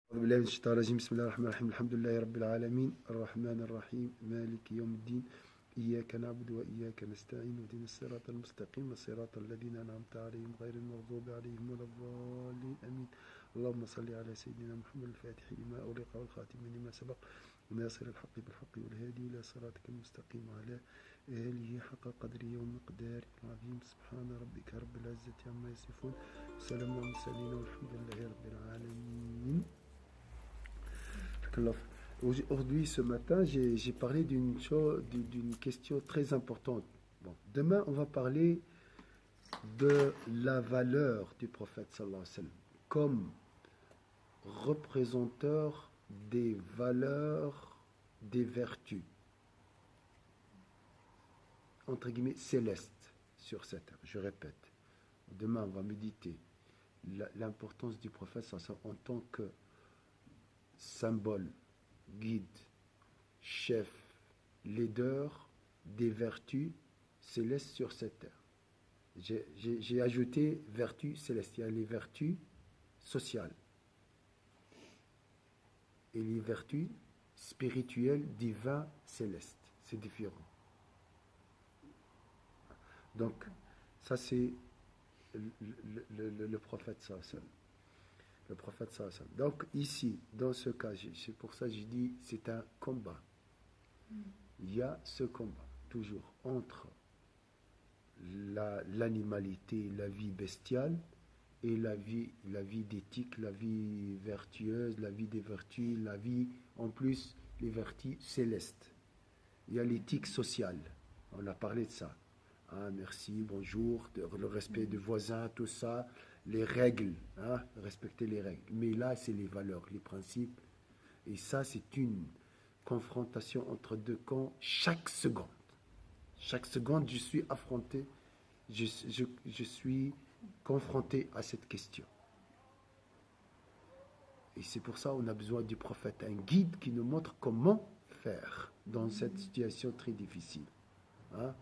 أعوذ بالله من الشيطان الرجيم بسم الله الرحمن الرحيم الحمد لله رب العالمين الرحمن الرحيم مالك يوم الدين إياك نعبد وإياك نستعين اهدنا الصراط المستقيم صراط الذين أنعمت عليهم غير المغضوب عليهم ولا الضالين آمين اللهم صل على سيدنا محمد الفاتح لما أغلق والخاتم لما سبق ناصر الحق بالحق والهادي إلى صراطك المستقيم وعلى آله حق قدره ومقداره العظيم سبحان ربك رب العزة عما يصفون وسلام على المرسلين والحمد لله رب العالمين. Aujourd'hui, ce matin, j'ai parlé d'une question très importante. Bon, demain, on va parler de la valeur du prophète sallallahu alayhi wa sallam comme représenteur des valeurs, des vertus, entre guillemets, célestes sur cette terre. Je répète, demain, on va méditer l'importance du prophète sallallahu alayhi wa sallam en tant que symbole, guide, chef, leader des vertus célestes sur cette terre. J'ai ajouté vertus célestes. Il y a les vertus sociales et les vertus spirituelles, divines, célestes. C'est différent. Donc, ça c'est le prophète sallallahu alayhi wa sallam. Le prophète sallallahu alayhi wa sallam. Donc ici, dans ce cas, c'est pour ça que j'ai dit c'est un combat. Il y a ce combat toujours entre l'animalité, la vie bestiale et la vie d'éthique, la vie vertueuse, la vie des vertus, la vie en plus les vertus célestes. Il y a l'éthique sociale. On a parlé de ça. Ah, merci, bonjour, le respect des voisins, tout ça. Les règles, hein, respecter les règles. Mais là, c'est les valeurs, les principes. Et ça, c'est une confrontation entre deux camps chaque seconde. Chaque seconde, je suis affronté, je suis confronté à cette question. Et c'est pour ça qu'on a besoin du prophète, un guide qui nous montre comment faire dans cette situation très difficile. Hein?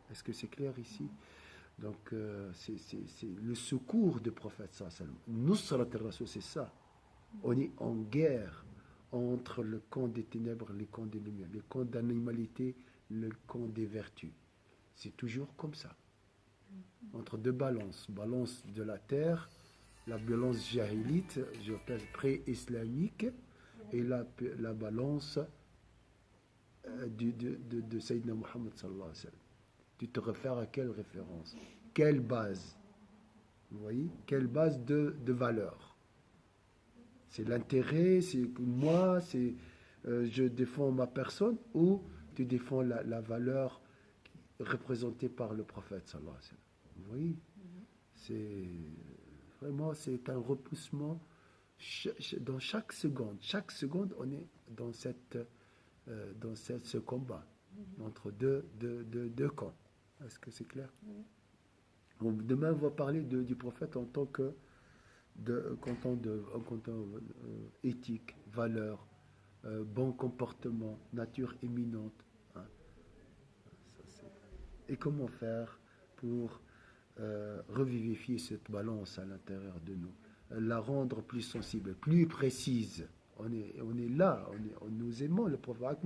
Est-ce que c'est clair ici? Donc, c'est le secours du prophète sallallahu alayhi wa sallam. Nusrat al-Rasul, c'est ça. On est en guerre entre le camp des ténèbres et le camp des lumières, le camp d'animalité, le camp des vertus. C'est toujours comme ça. Entre deux balances. Balance de la terre, la balance jahilite, je pense pré-islamique, et la balance de Sayyidina Muhammad sallallahu alayhi wa sallam. Tu te réfères à quelle référence? Quelle base? Vous voyez? Quelle base de valeur? C'est l'intérêt, c'est moi, c'est je défends ma personne, ou tu défends la valeur représentée par le prophète sallallahu alayhi wa sallam. Vous voyez? C'est vraiment, c'est un repoussement dans chaque seconde. Chaque seconde, on est dans ce combat entre deux camps. Est-ce que c'est clair? Bon, demain, on va parler du prophète en tant que éthique, valeur, bon comportement, nature éminente. Hein. Et comment faire pour revivifier cette balance à l'intérieur de nous, la rendre plus sensible, plus précise. On est là, nous aimons le prophète.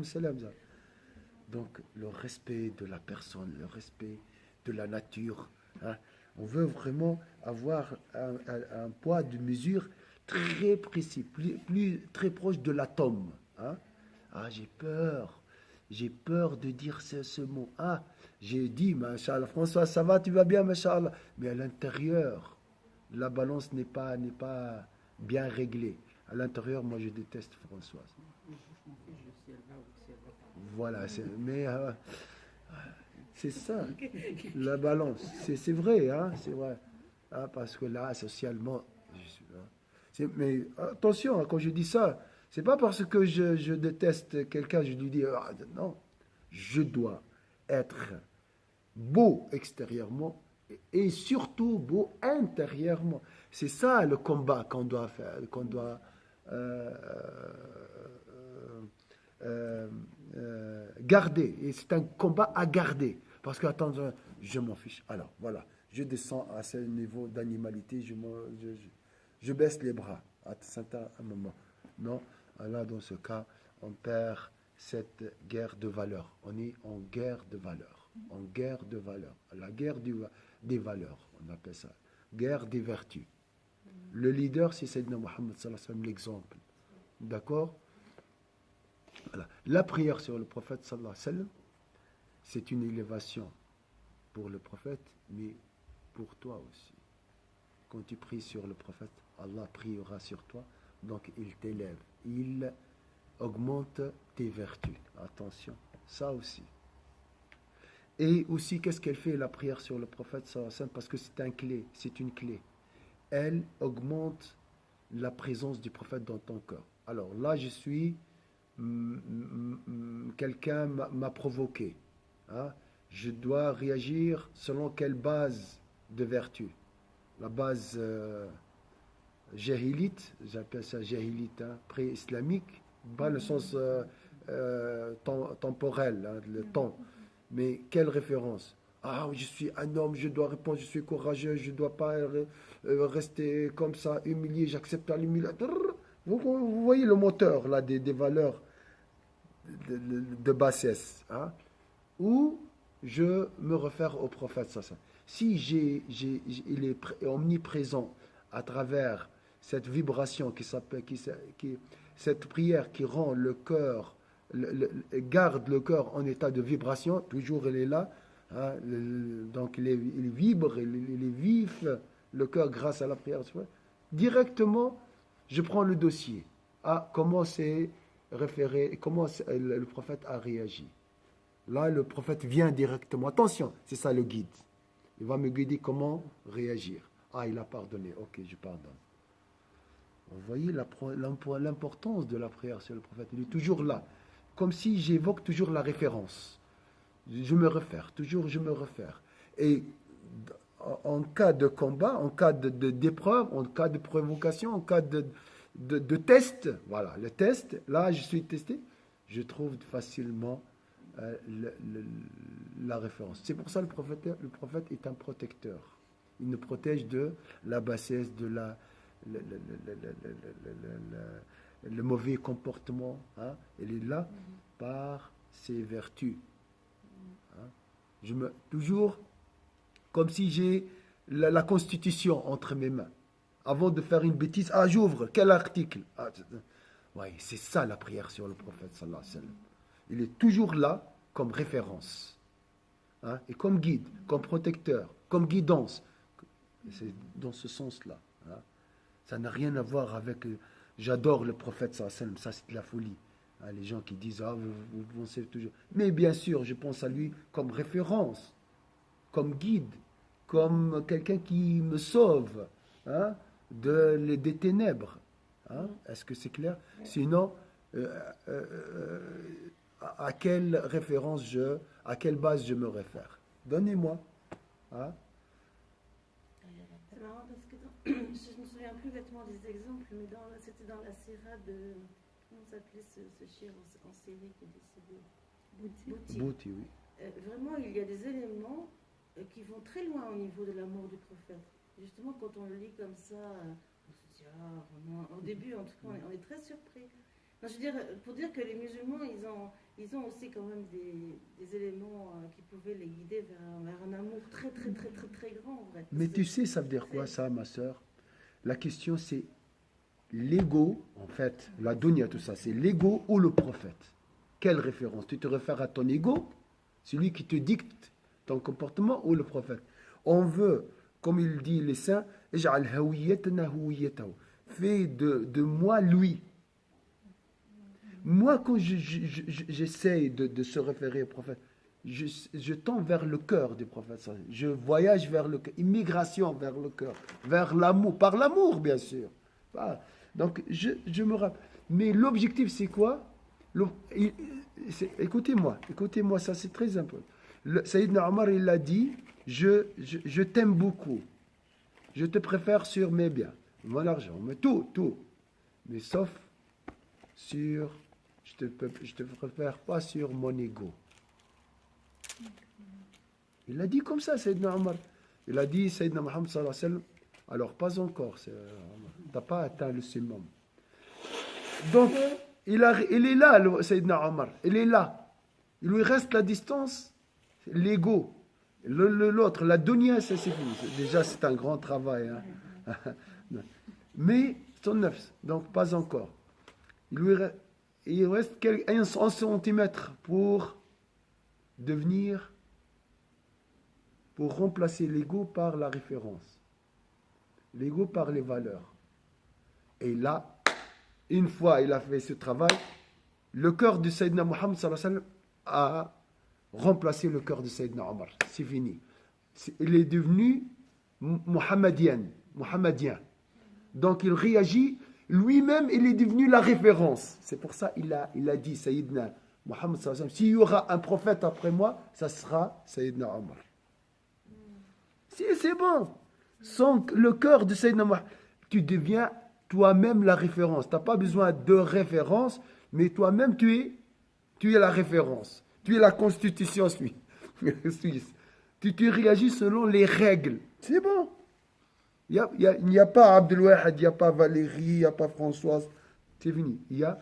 Donc, le respect de la personne, le respect de la nature. Hein. On veut vraiment avoir un poids de mesure très précis, très proche de l'atome. Hein. Ah, j'ai peur de dire ce mot. Ah, j'ai dit, Masha'Allah, François, ça va, tu vas bien, Masha'Allah. Mais à l'intérieur, la balance n'est pas bien réglée. À l'intérieur, moi, je déteste François. Voilà, mais c'est ça, la balance. C'est vrai, hein, c'est vrai. Ah, parce que là, socialement, mais attention, hein, quand je dis ça, c'est pas parce que je déteste quelqu'un, je lui dis, ah, non, je dois être beau extérieurement et surtout beau intérieurement. C'est ça le combat qu'on doit faire, qu'on doit garder. Et c'est un combat à garder. Parce que, attends, je m'en fiche. Alors, voilà, je descends à ce niveau d'animalité, je baisse les bras. à un certain moment. Non, là, dans ce cas, on perd cette guerre de valeurs. On est en guerre de valeurs. En guerre de valeurs. La guerre des valeurs, on appelle ça. Guerre des vertus. Le leader, c'est Sayyidina Muhammad sallallahu alayhi wa sallam, l'exemple. D'accord? Voilà. La prière sur le prophète sallallahu alayhi wa sallam, c'est une élévation pour le prophète, mais pour toi aussi. Quand tu pries sur le prophète, Allah priera sur toi, donc il t'élève. Il augmente tes vertus. Attention, ça aussi. Et aussi, qu'est-ce qu'elle fait, la prière sur le prophète sallallahu alayhi wa sallam? Parce que c'est une clé. Elle augmente la présence du prophète dans ton cœur. Alors là, je suis... quelqu'un m'a provoqué. Hein? Je dois réagir selon quelle base de vertu? La base jahilite, j'appelle ça jahilite, hein, pré-islamique, pas le sens temporel, hein, le temps. Mais quelle référence? Ah, je suis un homme, je dois répondre, je suis courageux, je ne dois pas rester comme ça, humilié, j'accepte l'humiliation. Vous voyez le moteur là, des valeurs de bassesse. Hein? Ou je me réfère au prophète. Si il est omniprésent à travers cette vibration cette prière qui rend le cœur, garde le cœur en état de vibration, toujours il est là, hein, donc il vibre, il est vif, le cœur grâce à la prière. Directement, je prends le dossier. Ah, comment c'est référé, comment le prophète a réagi. Là, le prophète vient directement. Attention, c'est ça le guide. Il va me guider comment réagir. Ah, il a pardonné. Ok, je pardonne. Vous voyez l'importance de la prière sur le prophète. Il est toujours là. Comme si j'évoque toujours la référence. Je me réfère. Toujours, je me réfère. Et en cas de combat, en cas d'épreuve, en cas de provocation, en cas de test, voilà, le test, là, je suis testé, je trouve facilement la référence. C'est pour ça que le prophète est un protecteur. Il nous protège de la bassesse, de le mauvais comportement. Hein. Il est là par ses vertus. Hein. Toujours comme si j'ai la Constitution entre mes mains. Avant de faire une bêtise, ah, j'ouvre, quel article? Oui, c'est ça la prière sur le prophète sallallahu alayhi wa sallam. Il est toujours là comme référence, hein, et comme guide, comme protecteur, comme guidance. C'est dans ce sens-là. Hein. Ça n'a rien à voir avec j'adore le prophète sallallahu alayhi wa sallam, ça c'est de la folie. Hein, les gens qui disent ah, vous pensez toujours. Mais bien sûr, je pense à lui comme référence, comme guide, comme quelqu'un qui me sauve. Hein, des ténèbres. Hein? Est-ce que c'est clair? Sinon, à quelle référence à quelle base je me réfère? Donnez-moi. Hein? C'est marrant parce que je ne me souviens plus exactement des exemples, mais c'était dans la sira de... Comment s'appelait ce chien en Syrie qui est décédé? Bouti, oui. Vraiment, il y a des éléments qui vont très loin au niveau de l'amour du prophète. Justement, quand on le lit comme ça, on se dit, ah, vraiment, au début, en tout cas, on est très surpris. Non, je veux dire, pour dire que les musulmans, ils ont aussi quand même des éléments qui pouvaient les guider vers un amour très, très, très, très, très grand, en vrai. Mais tu sais, ça veut dire quoi, ça, ma sœur? La question, c'est l'ego, en fait, la dunya, tout ça, c'est l'ego ou le prophète? Quelle référence? Tu te réfères à ton ego, celui qui te dicte ton comportement, ou le prophète? On veut... Comme il dit les saints, fais de moi lui. Moi, quand j'essaye de se référer au prophète, je tends vers le cœur du prophète. Je voyage vers le cœur, immigration vers le cœur, vers l'amour, par l'amour, bien sûr. Voilà. Donc, je me rappelle. Mais l'objectif, c'est quoi? Écoutez-moi, ça c'est très important. Sayyidina Omar, il a dit, je t'aime beaucoup. Je te préfère sur mes biens, mon argent, mais tout. Mais sauf sur, je te préfère pas sur mon ego. Il a dit comme ça, Sayyidina Omar. Il a dit, Sayyidina Muhammad sallallahu alayhi wa sallam, Alors, pas encore. Tu n'as pas atteint le summum. Donc, il est là, le Sayyidina Omar. Il est là. Il lui reste la distance, l'ego. L'autre, la dunya, c'est fini. Déjà, c'est un grand travail. Hein. Mais, son nefs, donc pas encore. Il reste 1 centimètre pour remplacer l'ego par la référence. L'ego par les valeurs. Et là, une fois il a fait ce travail, le cœur de Sayyidina Muhammad sallallahu alayhi wa sallam a remplacé le cœur de Sayyidina Omar. C'est fini. Il est devenu mohammédien. Donc il réagit, lui-même il est devenu la référence. C'est pour ça qu'il a dit Sayyidina Muhammad sallallahu alayhi wa sallam, s'il y aura un prophète après moi, ça sera Sayyidina Omar. Si c'est bon. Sans le cœur de Sayyidina Muhammad, tu deviens toi-même la référence. Tu n'as pas besoin de référence, mais toi-même tu es la référence. Tu es la constitution suisse. Tu réagis selon les règles. C'est bon. Il n'y a pas Abdelwahid, il n'y a pas Valérie, il n'y a pas Françoise. C'est fini. Il y a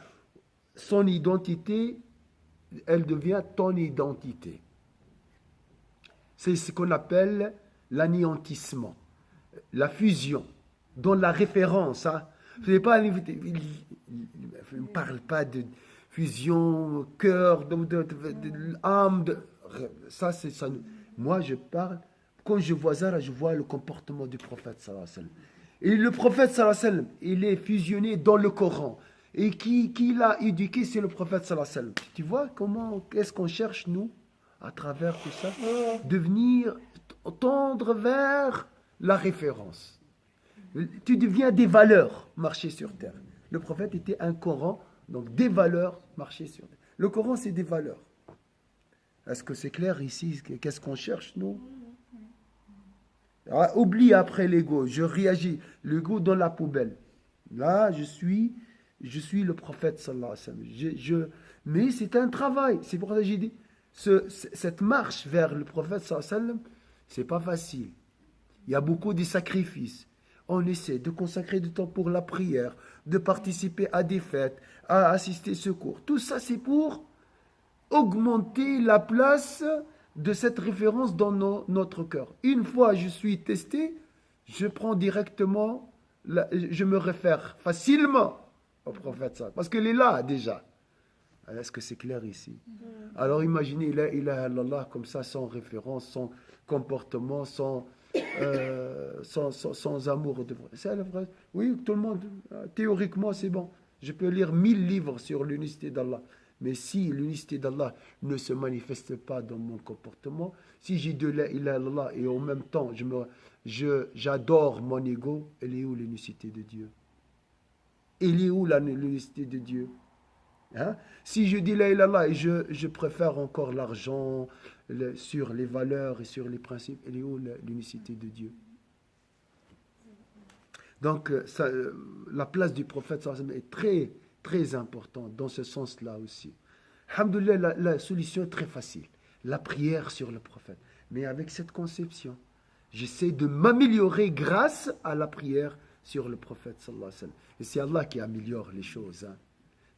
son identité, elle devient ton identité. C'est ce qu'on appelle l'anéantissement, la fusion, dans la référence. Hein. Il ne parle pas de fusion, cœur, âme. Ça, c'est ça. Moi, je parle, quand je vois ça, je vois le comportement du prophète sallallahu alayhi wa sallam. Et le prophète sallallahu alayhi wa sallam, il est fusionné dans le Coran. Et qui l'a éduqué, c'est le prophète sallallahu alayhi wa sallam. Tu vois qu'est-ce qu'on cherche, nous, à travers tout ça, devenir, tendre vers la référence. Tu deviens des valeurs, marcher sur terre. Le prophète était un Coran, donc des valeurs, marcher sur terre. Le Coran, c'est des valeurs. Est-ce que c'est clair ici? Qu'est-ce qu'on cherche, nous? Oublie après l'ego, je réagis. L'ego dans la poubelle. Là, je suis le prophète, sallallahu alayhi wa sallam. Mais c'est un travail. C'est pour ça que j'ai dit, cette marche vers le prophète, sallallahu alayhi wa sallam, c'est pas facile. Il y a beaucoup de sacrifices. On essaie de consacrer du temps pour la prière, de participer à des fêtes, à assister à ce cours. Tout ça, c'est pour augmenter la place de cette référence dans notre cœur. Une fois je suis testé, je prends directement, je me réfère facilement au prophète, parce qu'il est là déjà. Est-ce que c'est clair ici? Alors imaginez, il a Allah comme ça, sans référence, sans comportement, sans amour. C'est la vraie. Oui, tout le monde, théoriquement, c'est bon. Je peux lire 1000 livres sur l'unicité d'Allah. Mais si l'unicité d'Allah ne se manifeste pas dans mon comportement, si j'ai de la ilaha illallah et en même temps j'adore mon ego, elle est où l'unicité de Dieu? Elle est où l'unicité de Dieu? Hein? Si je dis la ilaha illallah et je préfère encore l'argent sur les valeurs et sur les principes, elle est où l'unicité de Dieu? Donc la place du prophète est très très important dans ce sens-là aussi. Alhamdoulilah, la solution est très facile. La prière sur le prophète. Mais avec cette conception, j'essaie de m'améliorer grâce à la prière sur le prophète sallallahu alayhi wa sallam. Et c'est Allah qui améliore les choses. Hein.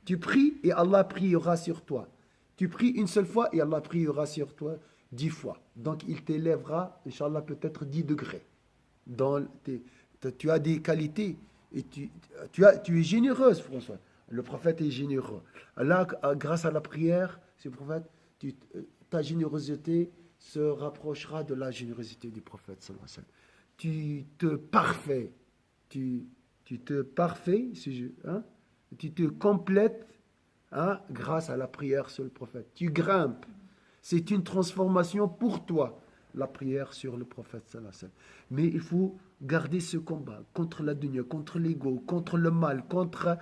Tu pries et Allah priera sur toi. Tu pries une seule fois et Allah priera sur toi 10 fois. Donc il t'élèvera, Inch'Allah, peut-être 10 degrés. Tu as des qualités et tu es généreuse, François. Le prophète est généreux. Là, grâce à la prière, ce prophète, ta générosité se rapprochera de la générosité du prophète sallallahu alayhi wa sallam. Tu te parfais, tu te complètes grâce à la prière sur le prophète. Tu grimpes. C'est une transformation pour toi, la prière sur le prophète sallallahu alayhi wa sallam. Mais il faut garder ce combat contre la dunya, contre l'ego, contre le mal, contre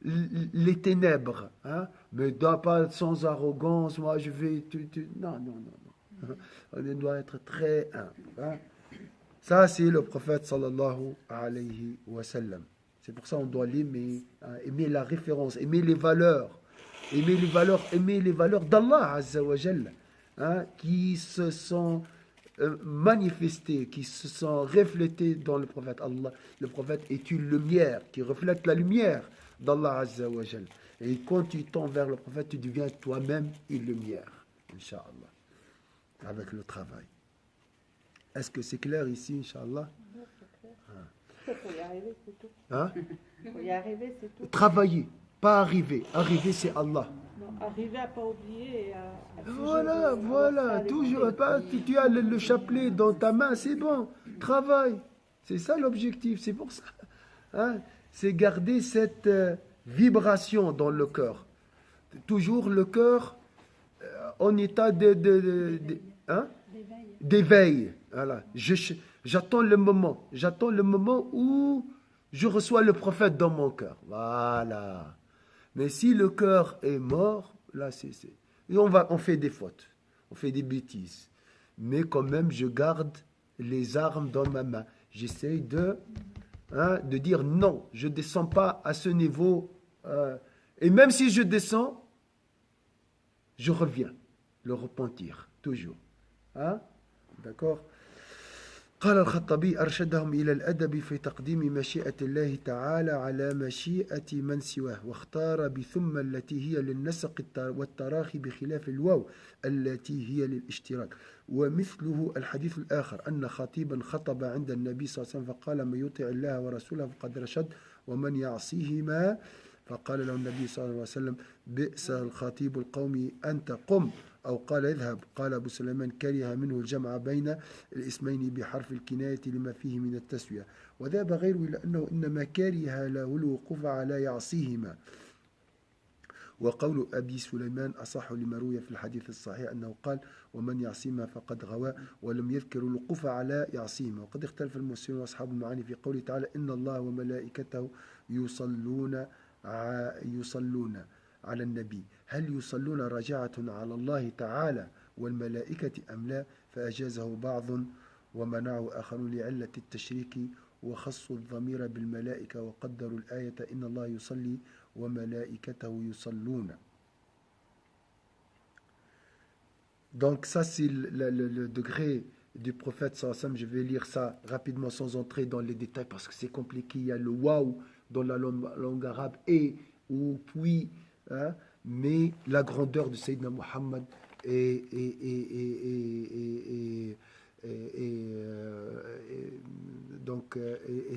les ténèbres, hein? Mais pas sans arrogance, moi je vais... Non. On doit être très humble. Hein? Ça, c'est le prophète sallallahu alayhi wa sallam. C'est pour ça qu'on doit l'aimer, hein? Aimer la référence, aimer les valeurs d'Allah Azza wa Jalla, hein? Qui se sont manifestés, qui se sont reflétés dans le prophète. Allah, le prophète est une lumière qui reflète la lumière d'Allah Azza wa Jal. Et quand tu tends vers le prophète, tu deviens toi-même une lumière, Inch'Allah, avec le travail. Est-ce que c'est clair ici, Inch'Allah? Il faut y arriver, c'est tout. Hein? Il faut y arriver, c'est tout. Travailler, pas arriver. Arriver, c'est Allah. Non, arriver à ne pas oublier et à Voilà, voilà, toujours. Pas, tu as le chapelet dans ta main, c'est bon. Travaille. C'est ça l'objectif, c'est pour ça. Hein? C'est garder cette vibration dans le cœur. Toujours le cœur en état hein? D'éveil. Voilà. J'attends le moment. J'attends le moment où je reçois le prophète dans mon cœur. Voilà. Mais si le cœur est mort, là, et on fait des fautes, on fait des bêtises. Mais quand même, je garde les armes dans ma main. J'essaye de dire non, je ne descends pas à ce niveau. Et même si je descends, je reviens. Le repentir, toujours. Hein? D'accord? قال الخطابي أرشدهم إلى الأدب في تقديم مشيئة الله تعالى على مشيئة من سواه واختار بثم التي هي للنسق والتراخي بخلاف الواو التي هي للاشتراك ومثله الحديث الآخر أن خطيبا خطب عند النبي صلى الله عليه وسلم فقال من يطع الله ورسوله فقد رشد ومن يعصيهما فقال له النبي صلى الله عليه وسلم بئس الخطيب القوم أنت قم أو قال اذهب قال أبو سليمان كره منه الجمع بين الاسمين بحرف الكناية لما فيه من التسوية وذهب غيره إلى أنه إنما كره له الوقوف على يعصيهما وقول أبي سليمان أصح لما روي في الحديث الصحيح أنه قال ومن يعصيهما فقد غوى ولم يذكر الوقوف على يعصيهما وقد اختلف المفسرون وأصحاب المعاني في قوله تعالى إن الله وملائكته يصلون على النبي هل يصلون راجعة على الله تعالى والملائكة أم لا فأجازه بعض ومنعه آخرون لعلة التشريك وخصوا الضمير بالملائكة وقدروا الآية إن الله يصلي وملائكته يصلون. Donc ça c'est le degré du prophète sallallahu alayhi wa sallam. Je vais lire ça rapidement sans entrer dans les détails parce que c'est compliqué. Il y a le waouh dans la langue arabe et ou puis mais la grandeur de Sayyidina Muhammad est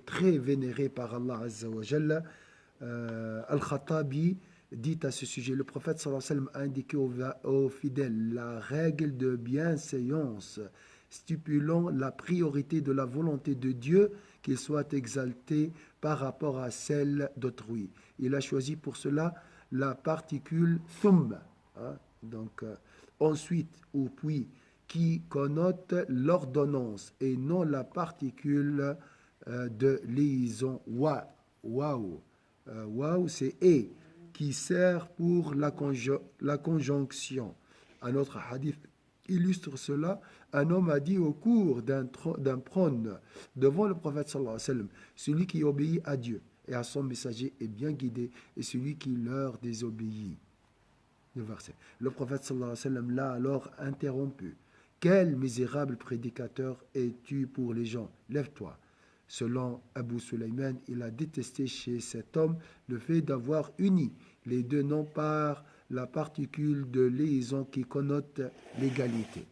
très vénérée par Allah Azza wa Jalla. Al-Khattabi dit à ce sujet, le prophète sallallahu alayhi wa sallam a indiqué aux fidèles la règle de bienséance stipulant la priorité de la volonté de Dieu qu'il soit exalté par rapport à celle d'autrui. Il a choisi pour cela la particule thumma, ensuite ou puis, qui connote l'ordonnance et non la particule de liaison wa. Waouh, c'est et qui sert pour la conjonction. Un autre hadith illustre cela. Un homme a dit au cours d'un prône devant le prophète sallallahu alayhi wa sallam, celui qui obéit à Dieu et à son messager est bien guidé et celui qui leur désobéit. Le verset. Le prophète sallallahu alayhi wa sallam l'a alors interrompu. Quel misérable prédicateur es-tu pour les gens? Lève-toi. Selon Abu Sulayman, il a détesté chez cet homme le fait d'avoir uni les deux noms par la particule de liaison qui connote l'égalité.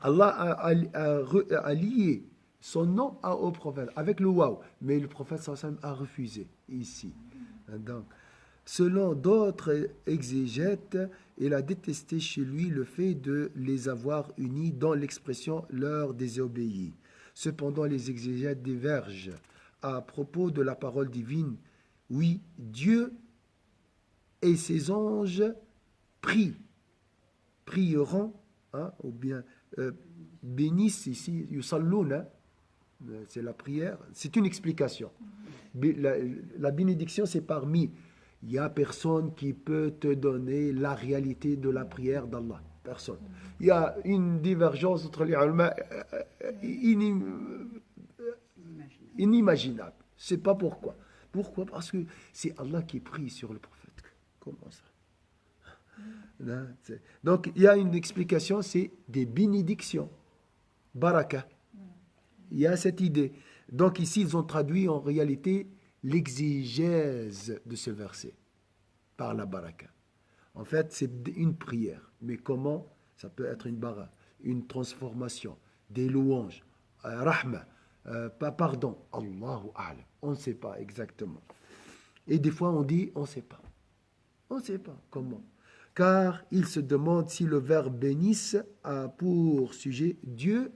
Allah a lié son nom au prophète avec le waouh, mais le prophète sallallahu alayhi wa sallam a refusé ici. Donc, selon d'autres exégètes, il a détesté chez lui le fait de les avoir unis dans l'expression leur désobéit. Cependant, les exégètes divergent à propos de la parole divine. Oui, Dieu et ses anges prieront, ou bien bénissent ici, yusalluna, c'est la prière, c'est une explication. La bénédiction, c'est parmi. Il n'y a personne qui peut te donner la réalité de la prière d'Allah. Personne. Il y a une divergence entre les ulama inimaginable. Je ne sais pas pourquoi. Pourquoi? Parce que c'est Allah qui prie sur le prophète. Comment ça? Donc, il y a une explication, c'est des bénédictions. Baraka. Il y a cette idée. Donc ici, ils ont traduit en réalité l'exégèse de ce verset par la baraka. En fait, c'est une prière. Mais comment? Ça peut être une bara, une transformation, des louanges, rahma, pas pardon. Allahu a'lam. On ne sait pas exactement. Et des fois, on dit, on ne sait pas. On ne sait pas comment. Car il se demande si le verbe bénisse a pour sujet Dieu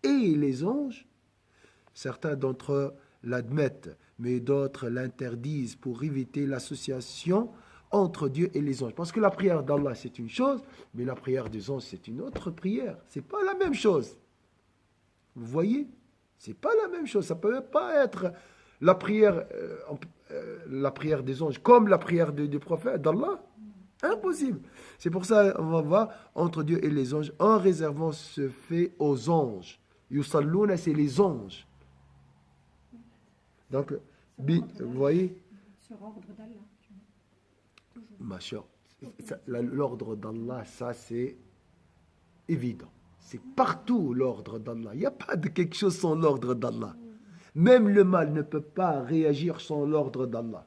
et les anges. Certains d'entre eux l'admettent, mais d'autres l'interdisent pour éviter l'association entre Dieu et les anges. Parce que la prière d'Allah, c'est une chose, mais la prière des anges, c'est une autre prière. Ce n'est pas la même chose. Vous voyez? Ce n'est pas la même chose. Ça ne peut pas être la prière des anges comme la prière du prophète d'Allah. Impossible. C'est pour ça on va voir entre Dieu et les anges en réservant ce fait aux anges. Yusallouna, c'est les anges. Donc, vous voyez, Sur ordre d'Allah. ma chère, l'ordre d'Allah, ça c'est évident. C'est partout l'ordre d'Allah. Il n'y a pas de quelque chose sans l'ordre d'Allah. Même le mal ne peut pas réagir sans l'ordre d'Allah.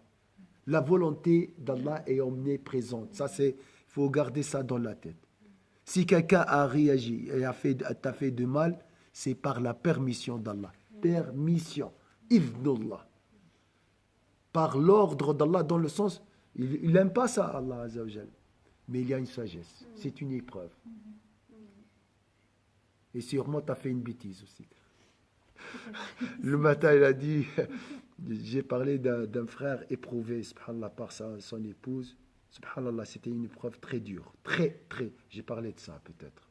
La volonté d'Allah est omniprésente. Ça, il faut garder ça dans la tête. Si quelqu'un a réagi et t'a fait du mal, c'est par la permission d'Allah. Permission. Ibnullah. Par l'ordre d'Allah, dans le sens, il n'aime pas ça, Allah Azza wa Jal. Mais il y a une sagesse. C'est une épreuve. Et sûrement, tu as fait une bêtise aussi. Le matin, il a dit, j'ai parlé d'un frère éprouvé, subhanallah, par son épouse. Subhanallah, c'était une épreuve très dure. Très. J'ai parlé de ça, peut-être.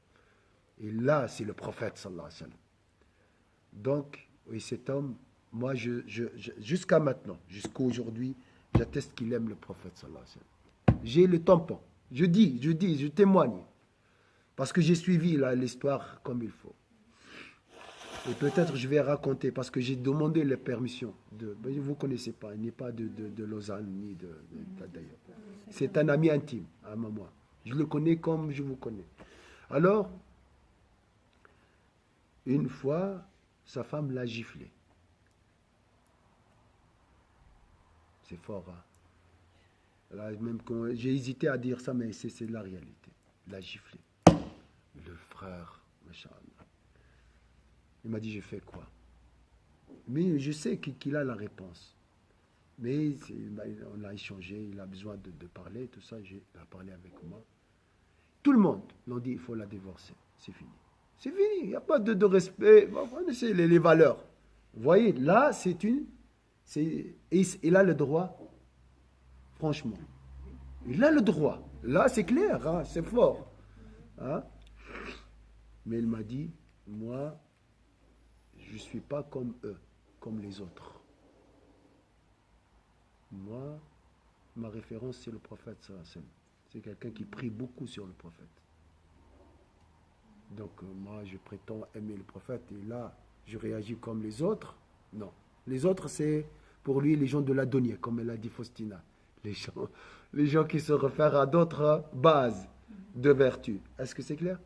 Et là, c'est le prophète, sallallahu alayhi wa sallam. Donc, oui, cet homme, moi, jusqu'à maintenant, jusqu'à aujourd'hui, j'atteste qu'il aime le prophète, sallallahu alayhi wa sallam. J'ai le tampon. Je témoigne. Parce que j'ai suivi l'histoire comme il faut. Et peut-être je vais raconter, parce que j'ai demandé la permission. Vous ne connaissez pas, il n'est pas de Lausanne, ni d'ailleurs. C'est un ami intime à moi. Je le connais comme je vous connais. Alors, une fois, sa femme l'a giflé. C'est fort, hein? Là, même j'ai hésité à dire ça, mais c'est la réalité. L'a giflé. Le frère, machallah. Il m'a dit, je fais quoi? Mais je sais qu'il a la réponse. Mais on a échangé, il a besoin de parler, tout ça, il a parlé avec moi. Tout le monde l'ont dit, il faut la divorcer. C'est fini. C'est fini, il n'y a pas de respect. Vous connaissez les valeurs. Vous voyez, là, il a le droit, franchement. Il a le droit. Là, c'est clair, hein, c'est fort. Hein? Mais il m'a dit, moi, je ne suis pas comme eux, comme les autres. Moi, ma référence, c'est le prophète sallallahu alayhi wa sallam. C'est quelqu'un qui prie beaucoup sur le prophète. Donc, moi, je prétends aimer le prophète. Et là, je réagis comme les autres. Non. Les autres, c'est pour lui les gens de l'Adonia, comme elle a dit Faustina. Les gens qui se réfèrent à d'autres bases de vertu. Est-ce que c'est clair?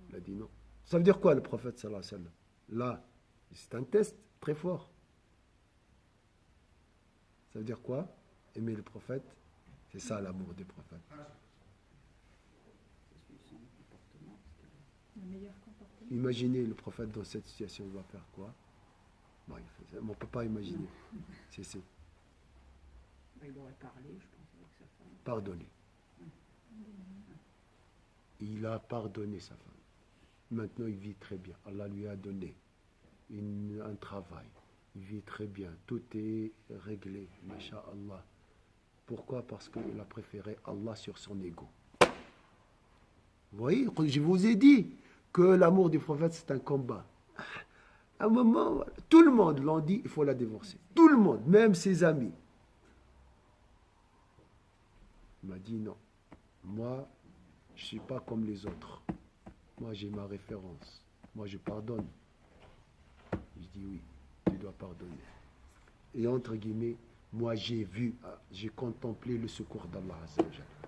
Il a dit non. Ça veut dire quoi, le prophète sallallahu alayhi wa sallam? Là, c'est un test très fort. Ça veut dire quoi? Aimer le prophète, c'est ça l'amour des prophètes. Le meilleur comportement. Imaginez le prophète dans cette situation, il va faire quoi? Bon, on ne peut pas imaginer. C'est Il aurait parlé, je pense, avec sa femme. pardonner. Il a pardonné sa femme. Maintenant, il vit très bien. Allah lui a donné un travail. Il vit très bien. Tout est réglé. Masha'Allah. Pourquoi? Parce qu'il a préféré Allah sur son ego. Vous voyez, je vous ai dit que l'amour du prophète, c'est un combat. À un moment, tout le monde l'a dit, il faut la divorcer. Tout le monde, même ses amis. Il m'a dit non. Moi, je ne suis pas comme les autres. Moi, j'ai ma référence. Moi, je pardonne. Je dis oui, tu dois pardonner. Et entre guillemets, moi, j'ai contemplé le secours d'Allah.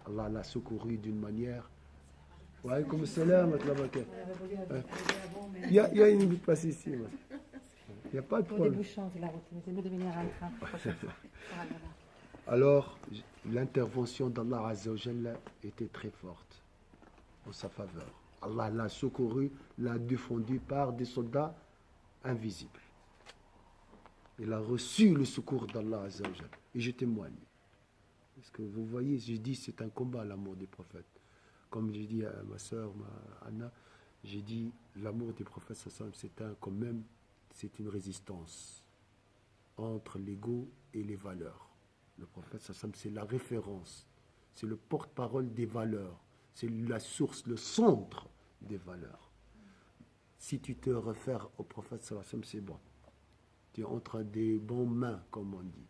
Allah l'a secouru d'une manière Wa alaykoum salam wa rahmatullah. Il y a une minute passée ici. Il n'y a pas de Pour problème. débouchant, c'est la routine. C'est mieux de venir à train. Alors, l'intervention d'Allah Azza wa Jalla était très forte en sa faveur. Allah l'a secouru, l'a défendu par des soldats invisibles. Il a reçu le secours d'Allah Azza wa Jalla. Et je témoigne. Parce que vous voyez, j'ai dit c'est un combat l'amour des prophètes. Comme j'ai dit à ma soeur, Anna, j'ai dit l'amour des prophètes, quand même, c'est une résistance entre l'ego et les valeurs. Le prophète, c'est la référence, c'est le porte-parole des valeurs, c'est la source, le centre des valeurs. Si tu te réfères au prophète, c'est bon. Tu es entre des bonnes mains, comme on dit.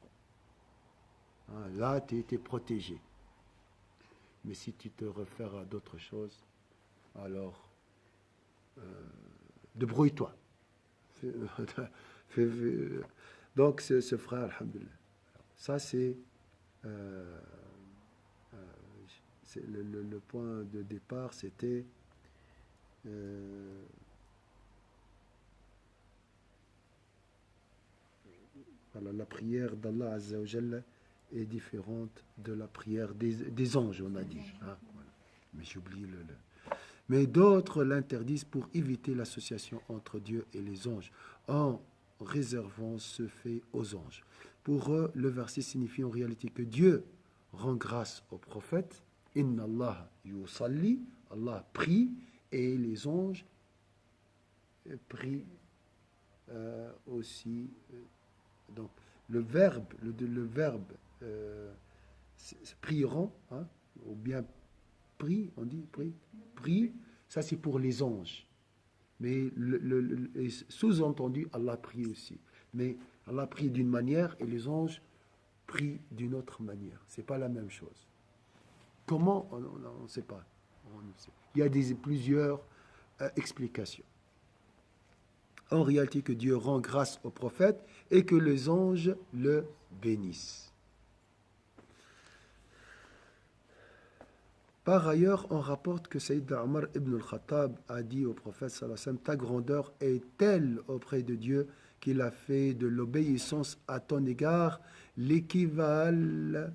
Là, tu es protégé. Mais si tu te réfères à d'autres choses, alors débrouille-toi. Donc, ce frère, alhamdoulilah. Ça, c'est le point de départ, c'était voilà, la prière d'Allah Azza wa Jalla est différente de la prière des anges, on a dit. Voilà. Mais j'oublie Mais d'autres l'interdisent pour éviter l'association entre Dieu et les anges, en réservant ce fait aux anges. Pour eux, le verset signifie en réalité que Dieu rend grâce aux prophètes. Inna Allah yusalli, Allah prie, et les anges prient aussi. Donc, le verbe prieront, ou bien prie, on dit prie, ça c'est pour les anges. Mais sous-entendu, Allah prie aussi. Mais Allah prie d'une manière et les anges prient d'une autre manière. C'est pas la même chose. Comment? On ne sait pas. Il y a plusieurs explications. En réalité, que Dieu rend grâce au prophète et que les anges le bénissent. Par ailleurs, on rapporte que Sayyidina Omar ibn al-Khattab a dit au prophète sallallahu alayhi wa sallam, ta grandeur est telle auprès de Dieu qu'il a fait de l'obéissance à ton égard l'équivalent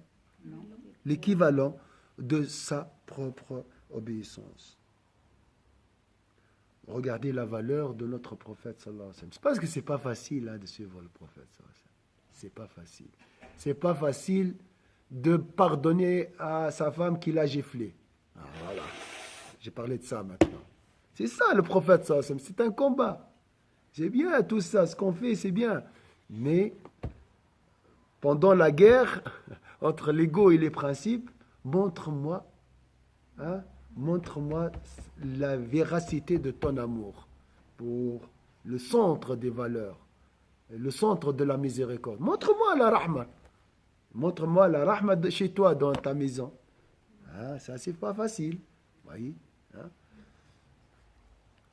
de sa propre obéissance. Regardez la valeur de notre prophète sallallahu alayhi wa sallam. C'est parce que c'est pas facile de suivre le prophète sallallahu alayhi wa sallam. C'est pas facile. C'est pas facile de pardonner à sa femme qui l'a giflé. Voilà. J'ai parlé de ça maintenant. C'est ça le prophète sallallahu alayhi wa sallam. C'est un combat. C'est bien tout ça, ce qu'on fait, c'est bien. Mais pendant la guerre entre l'ego et les principes, montre-moi la véracité de ton amour pour le centre des valeurs, le centre de la miséricorde. Montre-moi la rahma. Montre-moi la rahma de chez toi, dans ta maison. Ça, c'est pas facile. Voyez,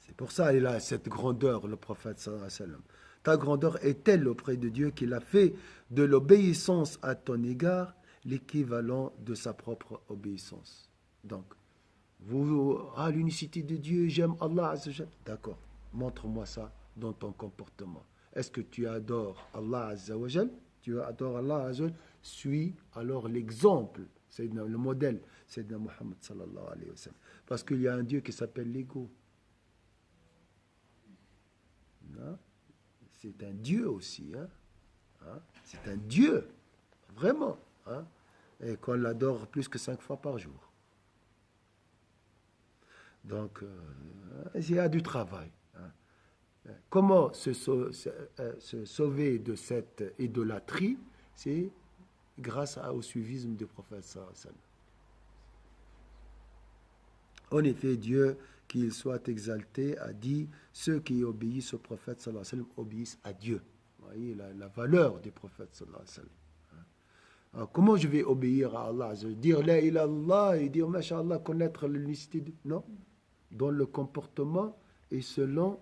c'est pour ça qu'il a cette grandeur, le prophète sallallahu alayhi wa sallam. Ta grandeur est telle auprès de Dieu qu'il a fait de l'obéissance à ton égard l'équivalent de sa propre obéissance. Donc, l'unicité de Dieu, j'aime Allah. D'accord, montre-moi ça dans ton comportement. Est-ce que tu adores Allah Azza wa Jal? Tu adores Allah Azza wa Jal? Suis alors l'exemple, c'est le modèle, c'est de Muhammad sallallahu alayhi wa sallam. Parce qu'il y a un Dieu qui s'appelle l'ego. C'est un Dieu aussi. C'est un Dieu, vraiment. Et qu'on l'adore plus que 5 fois par jour. Donc, il y a du travail. Comment se sauver de cette idolâtrie? C'est grâce au suivisme du prophète sallallahu alayhi wa sallam. En effet, Dieu, qu'il soit exalté, a dit ceux qui obéissent au prophète sallallahu alayhi wa sallam obéissent à Dieu. Vous voyez la valeur du prophète sallallahu alayhi wa sallam. Alors, comment je vais obéir à Allah? Je vais dire la ilaha illallah et dire masha'Allah, connaître l'unicité de... Non. Dans le comportement et selon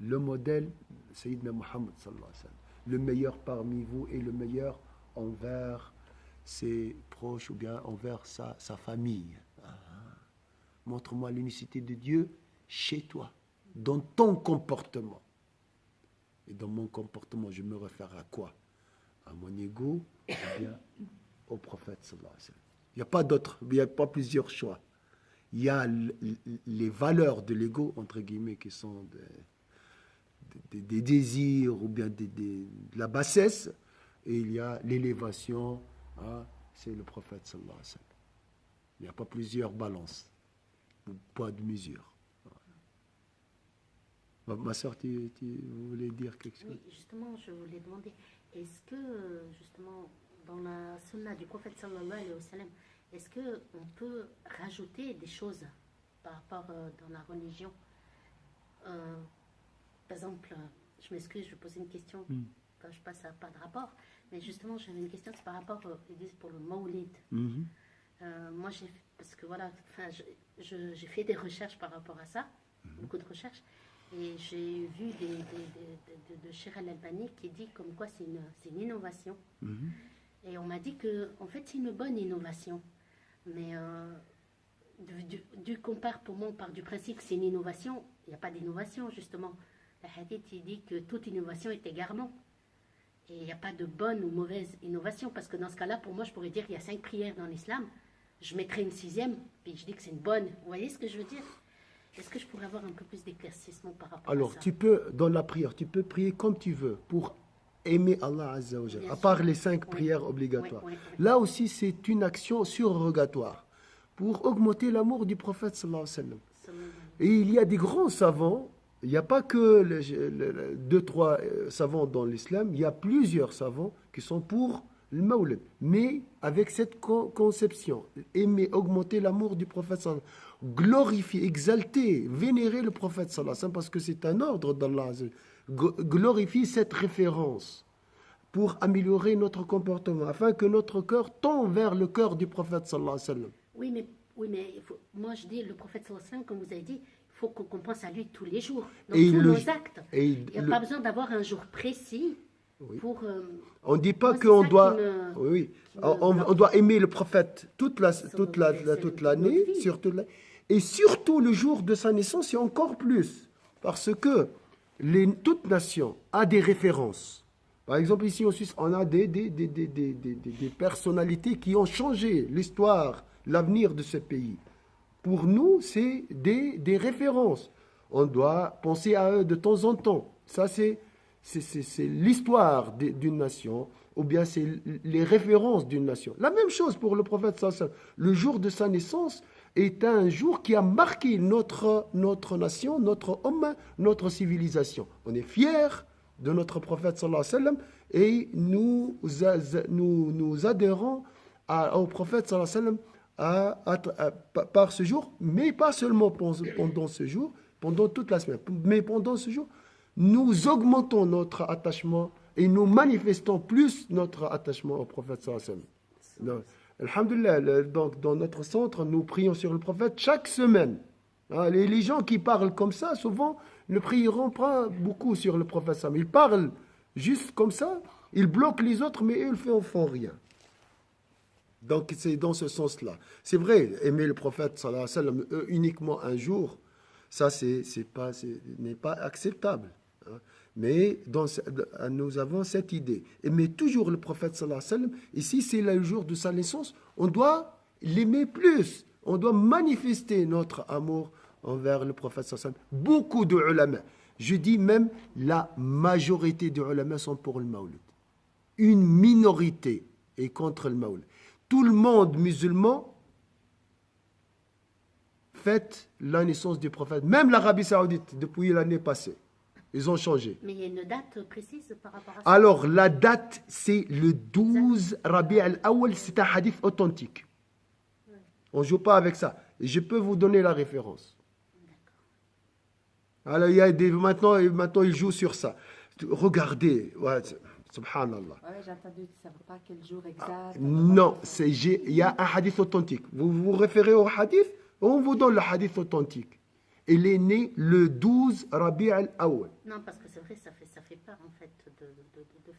le modèle Sayyidina Muhammad sallallahu alayhi wa sallam. Le meilleur parmi vous et le meilleur envers ses proches ou bien envers sa famille. Montre-moi l'unicité de Dieu chez toi, dans ton comportement. Et dans mon comportement, je me réfère à quoi? À mon ego ou bien au prophète sallallahu alayhi wa sallam. Il n'y a pas d'autre, il n'y a pas plusieurs choix. Il y a les valeurs de l'ego, entre guillemets, qui sont des désirs ou bien de la bassesse, et il y a l'élévation, hein, c'est le prophète sallallahu alayhi wa sallam. Il n'y a pas plusieurs balances, ou poids de mesure. Ma soeur, vous voulez dire quelque chose? Oui, justement, je voulais demander, est-ce que, justement, dans la sunna du prophète sallallahu alayhi wa sallam, est-ce qu'on peut rajouter des choses par rapport dans la religion? Par exemple, je m'excuse, je posais une question quand je passe à pas de rapport, mais justement, j'avais une question, c'est par rapport, ils disent pour le Mawlid. Moi, parce que voilà, j'ai fait des recherches par rapport à ça, beaucoup de recherches, et j'ai vu de Cheikh Al-Albani qui dit comme quoi c'est une innovation. Et on m'a dit que, en fait, c'est une bonne innovation. Mais qu'on part, pour moi, on part du principe que c'est une innovation. Il n'y a pas d'innovation, justement. Le hadith, il dit que toute innovation est égarement. Et il n'y a pas de bonne ou mauvaise innovation. Parce que dans ce cas-là, pour moi, je pourrais dire qu'il y a 5 prières dans l'islam. Je mettrais une 6e, puis je dis que c'est une bonne. Vous voyez ce que je veux dire? Est-ce que je pourrais avoir un peu plus d'éclaircissement par rapport à ça? Alors, tu peux, dans la prière, tu peux prier comme tu veux pour aimer Allah Azza wa Jalla, à part les 5 prières obligatoires. Là aussi, c'est une action surrogatoire pour augmenter l'amour du prophète sallallahu alayhi wa sallam. Et il y a des grands savants, il n'y a pas que 2-3 savants dans l'islam, il y a plusieurs savants qui sont pour le Mawlid, mais avec cette conception, aimer, augmenter l'amour du prophète sallallahu alayhi wa sallam, glorifier, exalter, vénérer le prophète sallallahu alayhi wa sallam, parce que c'est un ordre d'Allah Azza wa Jalla. Glorifier cette référence pour améliorer notre comportement, afin que notre cœur tende vers le cœur du prophète sallallahu alayhi wa sallam. Oui, mais moi je dis, le prophète sallallahu alayhi wa sallam, comme vous avez dit, il faut qu'on pense à lui tous les jours, dans tous nos actes. Il n'y a pas besoin d'avoir un jour précis pour... on ne dit pas qu'on doit... On doit aimer le prophète toute l'année, et surtout le jour de sa naissance, et encore plus, parce que toute nation a des références. Par exemple, ici en Suisse, on a des personnalités qui ont changé l'histoire, l'avenir de ce pays. Pour nous, c'est des références. On doit penser à eux de temps en temps. Ça, c'est l'histoire d'une nation, ou bien c'est les références d'une nation. La même chose pour le prophète sallallahu alayhi wa sallam. Le jour de sa naissance est un jour qui a marqué notre nation, notre homme, notre civilisation. On est fiers de notre prophète sallallahu alayhi wa sallam et nous adhérons au prophète sallallahu alayhi wa sallam par ce jour, mais pas seulement pendant ce jour, pendant toute la semaine, mais pendant ce jour, nous augmentons notre attachement et nous manifestons plus notre attachement au prophète sallallahu alayhi wa sallam. Alhamdulillah, donc dans notre centre, nous prions sur le prophète chaque semaine. Les gens qui parlent comme ça, souvent, ne prieront pas beaucoup sur le prophète sallallahu alayhi wa sallam. Ils parlent juste comme ça, ils bloquent les autres, mais eux, ils ne font rien. Donc c'est dans ce sens-là. C'est vrai, aimer le prophète sallallahu alayhi wa sallam uniquement un jour, ça n'est pas acceptable. Mais nous avons cette idée. Aimer toujours le prophète sallallahu alayhi wa sallam. Et si c'est le jour de sa naissance, on doit l'aimer plus. On doit manifester notre amour envers le prophète sallallahu alayhi wa sallam. Beaucoup de ulama, je dis même la majorité des ulama sont pour le Mawlid. Une minorité est contre le Mawlid. Tout le monde musulman fête la naissance du prophète. Même l'Arabie Saoudite, depuis l'année passée. Ils ont changé. Mais il y a une date précise par rapport à ça? Alors, la date, c'est le 12 Rabi' al-Awwal. C'est un hadith authentique. On ne joue pas avec ça. Et je peux vous donner la référence. Alors, maintenant, ils jouent sur ça. Regardez. Ouais, subhanallah. Oui, j'ai entendu, ça ne veut pas quel jour exact. Non, il y a un hadith authentique. Vous vous référez au hadith, on vous donne le hadith authentique. Il est né le 12 Rabi' al-Awwal. Non, parce que c'est vrai, ça fait peur en fait de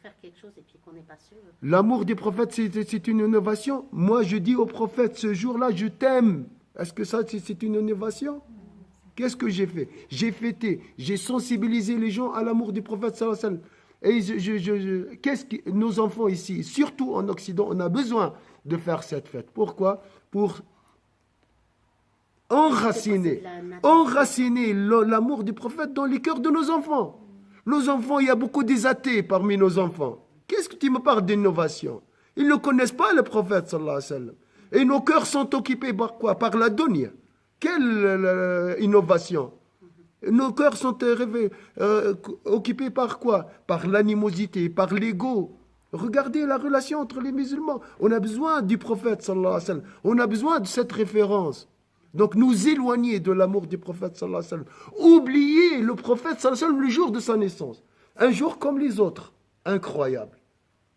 faire quelque chose et puis qu'on n'est pas sûr. L'amour du prophète, c'est une innovation. Moi, je dis au prophète, ce jour-là, je t'aime Est-ce que ça, c'est une innovation? Qu'est-ce que j'ai fait? J'ai fêté, j'ai sensibilisé les gens à l'amour du prophète sallallahu alayhi wa sallam. Et qu'est-ce que nos enfants ici, surtout en Occident, on a besoin de faire cette fête. Pourquoi? Pour enraciner l'amour du prophète dans les cœurs de nos enfants. Nos enfants, il y a beaucoup des athées parmi nos enfants. Qu'est-ce que tu me parles d'innovation? Ils ne connaissent pas le prophète sallallahu alayhi wa sallam. Et nos cœurs sont occupés par quoi? Par la dunya. Quelle innovation? Nos cœurs sont occupés par quoi? Par l'animosité, par l'ego. Regardez la relation entre les musulmans. On a besoin du prophète sallallahu alayhi wa sallam. On a besoin de cette référence. Donc nous éloigner de l'amour du prophète sallallahu alayhi wa sallam. Oublier le prophète sallallahu alayhi wa sallam le jour de sa naissance. Un jour comme les autres. Incroyable.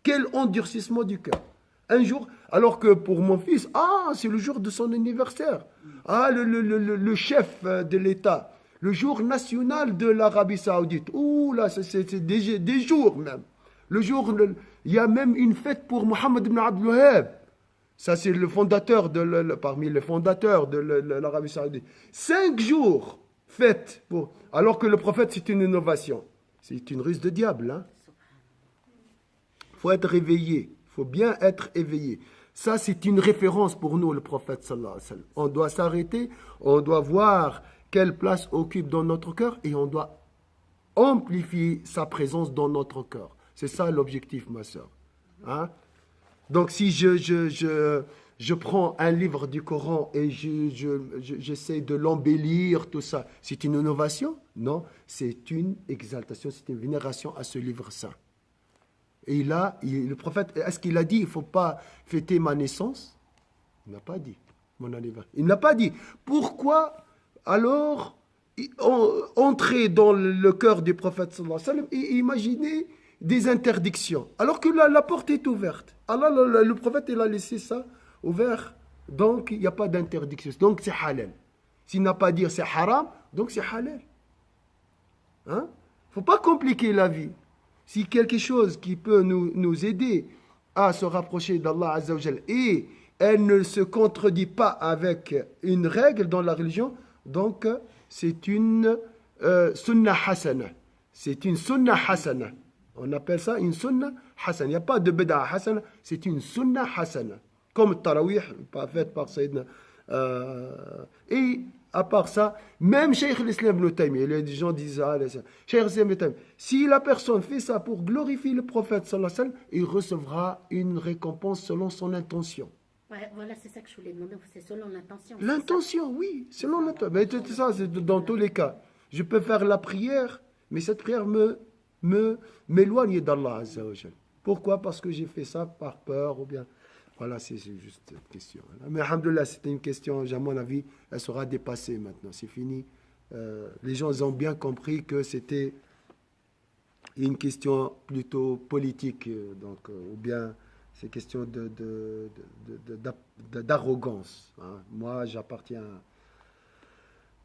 Quel endurcissement du cœur. Un jour, alors que pour mon fils, c'est le jour de son anniversaire. Le chef de l'État, le jour national de l'Arabie Saoudite. Ouh là, c'est des jours même. Il y a même une fête pour Mohammed ibn Abdul Wahhab. Ça, c'est le fondateur parmi les fondateurs de l'Arabie Saoudite. 5 jours fête alors que le prophète, c'est une innovation. C'est une ruse de diable. Hein? Il faut être réveillé. Il faut bien être éveillé. Ça, c'est une référence pour nous, le prophète sallallahu alayhi wa sallam. On doit s'arrêter, on doit voir quelle place occupe dans notre cœur et on doit amplifier sa présence dans notre cœur. C'est ça l'objectif, ma soeur. Hein? Donc, si je prends un livre du Coran et j'essaie de l'embellir, tout ça, c'est une innovation? Non, c'est une exaltation, c'est une vénération à ce livre saint. Et là, le prophète, est-ce qu'il a dit, il ne faut pas fêter ma naissance? Il n'a pas dit, mon anniversaire. Il n'a pas dit. Pourquoi alors entrer dans le cœur du prophète sallallahu alayhi wa sallam et imaginer des interdictions, alors que la porte est ouverte. Allah, le prophète, il a laissé ça ouvert, donc il n'y a pas d'interdiction. Donc c'est halal. S'il n'a pas dit c'est haram, donc c'est halal. Hein? Il ne faut pas compliquer la vie. Si quelque chose qui peut nous aider à se rapprocher d'Allah Azza wa Jal et elle ne se contredit pas avec une règle dans la religion, donc c'est une sunnah hasana. C'est une sunnah hasana. On appelle ça une sunnah hasana. Il n'y a pas de bid'a hasana, c'est une sunnah hasana. Comme Tarawih, faite par Sayyidina. Et à part ça, même Cheikh l'Islam Ibn Taymiyyah, les gens disent, Cheikh l'Islam Ibn Taymiyyah, si la personne fait ça pour glorifier le prophète sallallahu alayhi wa sallam, il recevra une récompense selon son intention. Ouais, voilà, c'est ça que je voulais demander, c'est selon l'intention. L'intention, oui, selon l'intention. Mais c'est ça, c'est dans tous les cas. Je peux faire la prière, mais cette prière m'éloigne d'Allah Azza wa Jal. Pourquoi? Parce que j'ai fait ça par peur ou bien... Voilà, c'est juste une question. Mais alhamdoulilah, c'était une question, à mon avis, elle sera dépassée maintenant. C'est fini. Les gens ont bien compris que c'était une question plutôt politique, donc, ou bien c'est une question d'arrogance. Hein. Moi, j'appartiens à...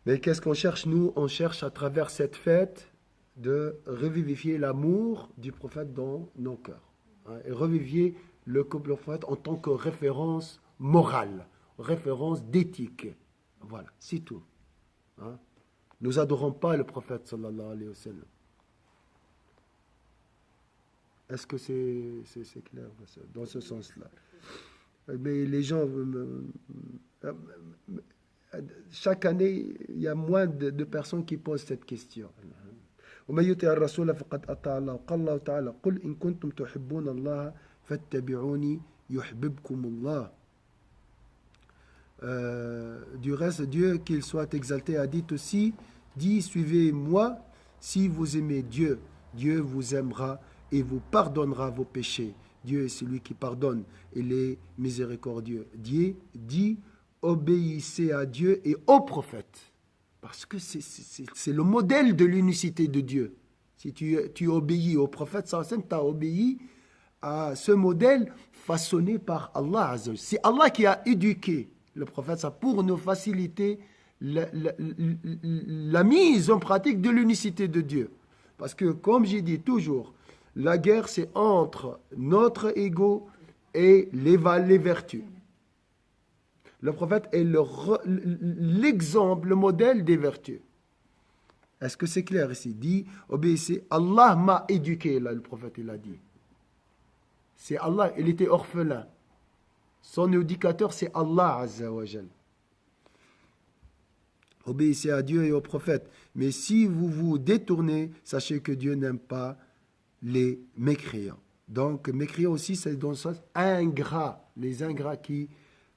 Mais qu'est-ce qu'on cherche, nous? On cherche à travers cette fête de revivifier l'amour du prophète dans nos cœurs. Hein, et revivifier le prophète en tant que référence morale, référence d'éthique. Voilà, c'est tout. Hein? Nous adorons pas le prophète sallallahu alayhi wa sallam. Est-ce que c'est clair dans ce sens-là? Mais les gens, chaque année, il y a moins de personnes qui posent cette question. ومن يطع الرسول فقد أطاع الله قال الله تعالى قل إن كنتم تحبون الله فاتبعوني يحببكم الله. Du reste, Dieu, qu'il soit exalté, a dit aussi, dit, suivez-moi, si vous aimez Dieu, Dieu vous aimera et vous pardonnera vos péchés. Dieu est celui qui pardonne et est miséricordieux. Dieu dit, obéissez à Dieu et au prophète. Parce que c'est le modèle de l'unicité de Dieu. Si tu obéis au prophète, tu as obéi à ce modèle façonné par Allah. C'est Allah qui a éduqué le prophète ça, pour nous faciliter la mise en pratique de l'unicité de Dieu. Parce que, comme j'ai dit toujours, la guerre, c'est entre notre ego et les vertus. Le prophète est l'exemple, le modèle des vertus. Est-ce que c'est clair ici? Dit, obéissez. Allah m'a éduqué, là, le prophète, il a dit. C'est Allah, il était orphelin. Son éducateur, c'est Allah, Azza wa Jal. Obéissez à Dieu et au prophète. Mais si vous vous détournez, sachez que Dieu n'aime pas les mécréants. Donc, mécréants aussi, c'est dans le sens ingrat. Les ingrats qui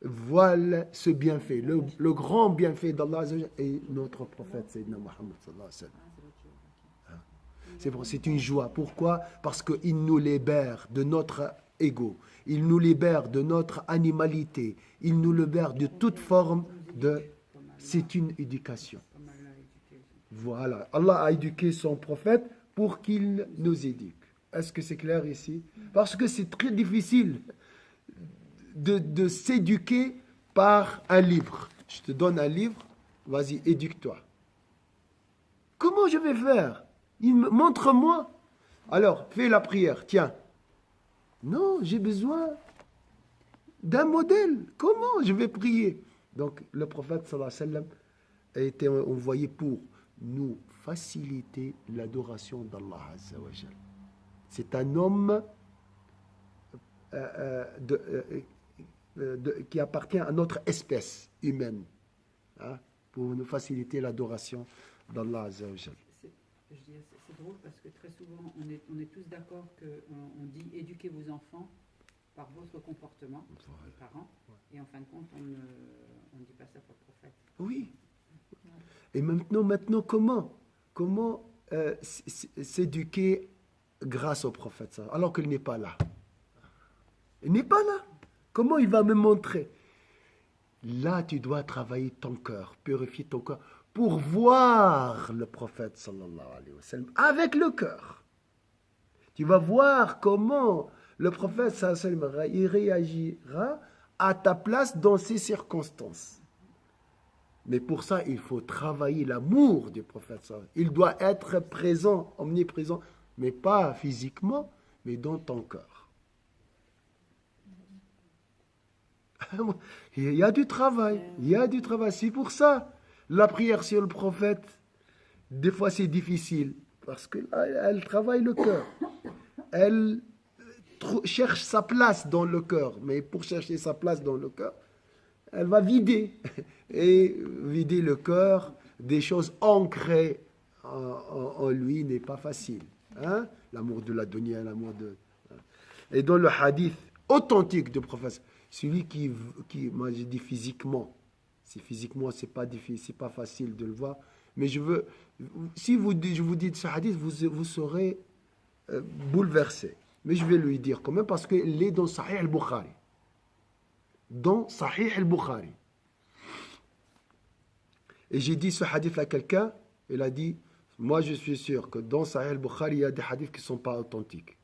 voilent ce bienfait. Le grand bienfait d'Allah Azza wa Jal est notre prophète, Sayyidina Muhammad sallallahu alayhi wa sallam. C'est une joie. Pourquoi? Parce qu'il nous libère de notre ego. Il nous libère de notre animalité. Il nous libère de toute forme de... C'est une éducation. Voilà. Allah a éduqué son prophète pour qu'il nous éduque. Est-ce que c'est clair ici? Parce que c'est très difficile de s'éduquer par un livre. Je te donne un livre, vas-y, éduque-toi. Comment je vais faire? Montre-moi. Alors, fais la prière, tiens. Non, j'ai besoin d'un modèle. Comment je vais prier? Donc, le prophète, sallallahu alayhi wa sallam, a été envoyé pour nous faciliter l'adoration d'Allah, Azza wa Jal. C'est un homme qui appartient à notre espèce humaine, hein, pour nous faciliter l'adoration d'Allah, Azza wa Jal. C'est drôle parce que très souvent, on est tous d'accord qu'on dit éduquez vos enfants par votre comportement, les parents, et en fin de compte, on ne dit pas ça pour le prophète. Oui. Et maintenant comment s'éduquer grâce au prophète, alors qu'il n'est pas là? Il n'est pas là. Comment il va me montrer? Là, tu dois travailler ton cœur, purifier ton cœur, pour voir le prophète, sallallahu alayhi wa sallam, avec le cœur. Tu vas voir comment le prophète, sallallahu alayhi wa sallam, il réagira à ta place dans ces circonstances. Mais pour ça, il faut travailler l'amour du prophète. Il doit être présent, omniprésent, mais pas physiquement, mais dans ton cœur. Il y a du travail, C'est pour ça, la prière sur le prophète, des fois c'est difficile, parce qu'elle travaille le cœur. Elle cherche sa place dans le cœur, mais pour chercher sa place dans le cœur, elle va vider. Et vider le cœur des choses ancrées en lui n'est pas facile. Hein? L'amour de la dunya, l'amour de... Et dans le hadith authentique du prophète, celui qui moi j'ai dit physiquement, c'est pas difficile, c'est pas facile de le voir, mais je veux, si je vous dis ce hadith, vous serez bouleversé. Mais je vais lui dire quand même parce qu'il est dans Sahih al-Bukhari. Dans Sahih al-Bukhari. Et j'ai dit ce hadith à quelqu'un, il a dit, moi je suis sûr que dans Sahih al-Bukhari, il y a des hadiths qui ne sont pas authentiques.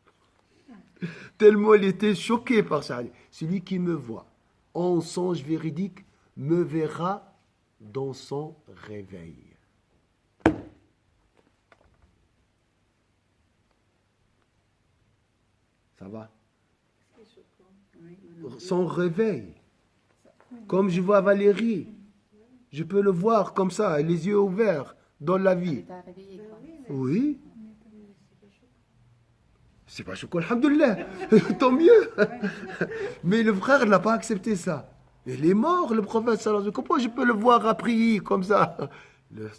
Tellement il était choqué par ce hadith. Celui qui me voit en songe véridique me verra dans son réveil. Ça va? Son réveil. Comme je vois Valérie, je peux le voir comme ça, les yeux ouverts, dans la vie. Oui. C'est pas choquant, alhamdoulilah. Tant mieux. Mais le frère n'a pas accepté ça. Il est mort, le prophète sallallahu alayhi wa sallam. Comment je peux le voir à prier comme ça?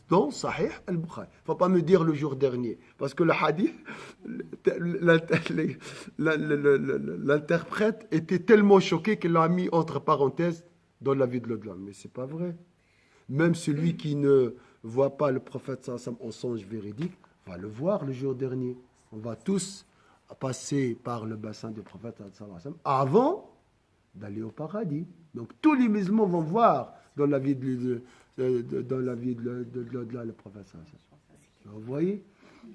Dans Sahih al-Bukhari. Il ne faut pas me dire le jour dernier. Parce que le hadith, l'interprète était tellement choqué qu'il l'a mis entre parenthèses dans la vie de l'au-delà. Mais ce n'est pas vrai. Même celui qui ne voit pas le prophète sallallahu alayhi wa sallam en songe véridique va le voir le jour dernier. On va tous passer par le bassin du prophète sallallahu alayhi wa sallam avant d'aller au paradis. Donc tous les musulmans vont voir dans la vie de l'au-delà le prophète sallallahu alayhi wa sallam. Vous voyez?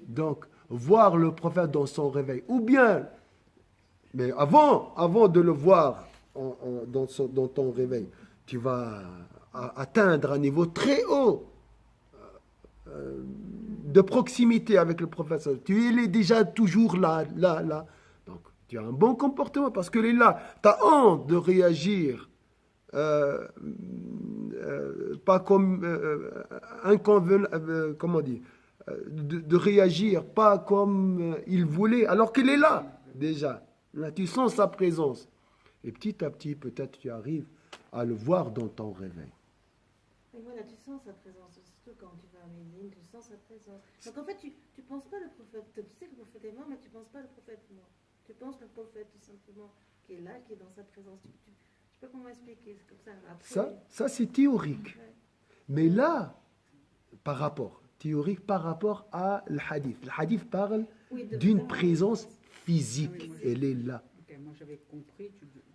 Donc voir le prophète dans son réveil, ou bien, mais avant de le voir dans ton réveil, tu vas atteindre un niveau très haut de proximité avec le prophète. Tu es déjà toujours là. Donc, tu as un bon comportement parce qu'il est là. Tu as honte de réagir pas comme comment dire, de réagir pas comme il voulait, alors qu'il est là déjà. Là, tu sens sa présence. Et petit à petit, peut-être tu arrives à le voir dans ton réveil. Et voilà, tu sens sa présence, surtout quand tu vas à Médine, tu sens sa présence. Donc en fait, tu ne penses pas le prophète, tu sais que le prophète est mort, mais tu ne penses pas le prophète mort. Tu penses le prophète tout simplement qui est là, qui est dans sa présence. Je ne sais pas comment expliquer, c'est comme ça. Après, Ça c'est théorique. ouais. Mais là, théorique par rapport à le hadith. Le hadith parle Oui, d'une présence physique. Ah oui, moi, Elle est là. Ok, moi j'avais compris,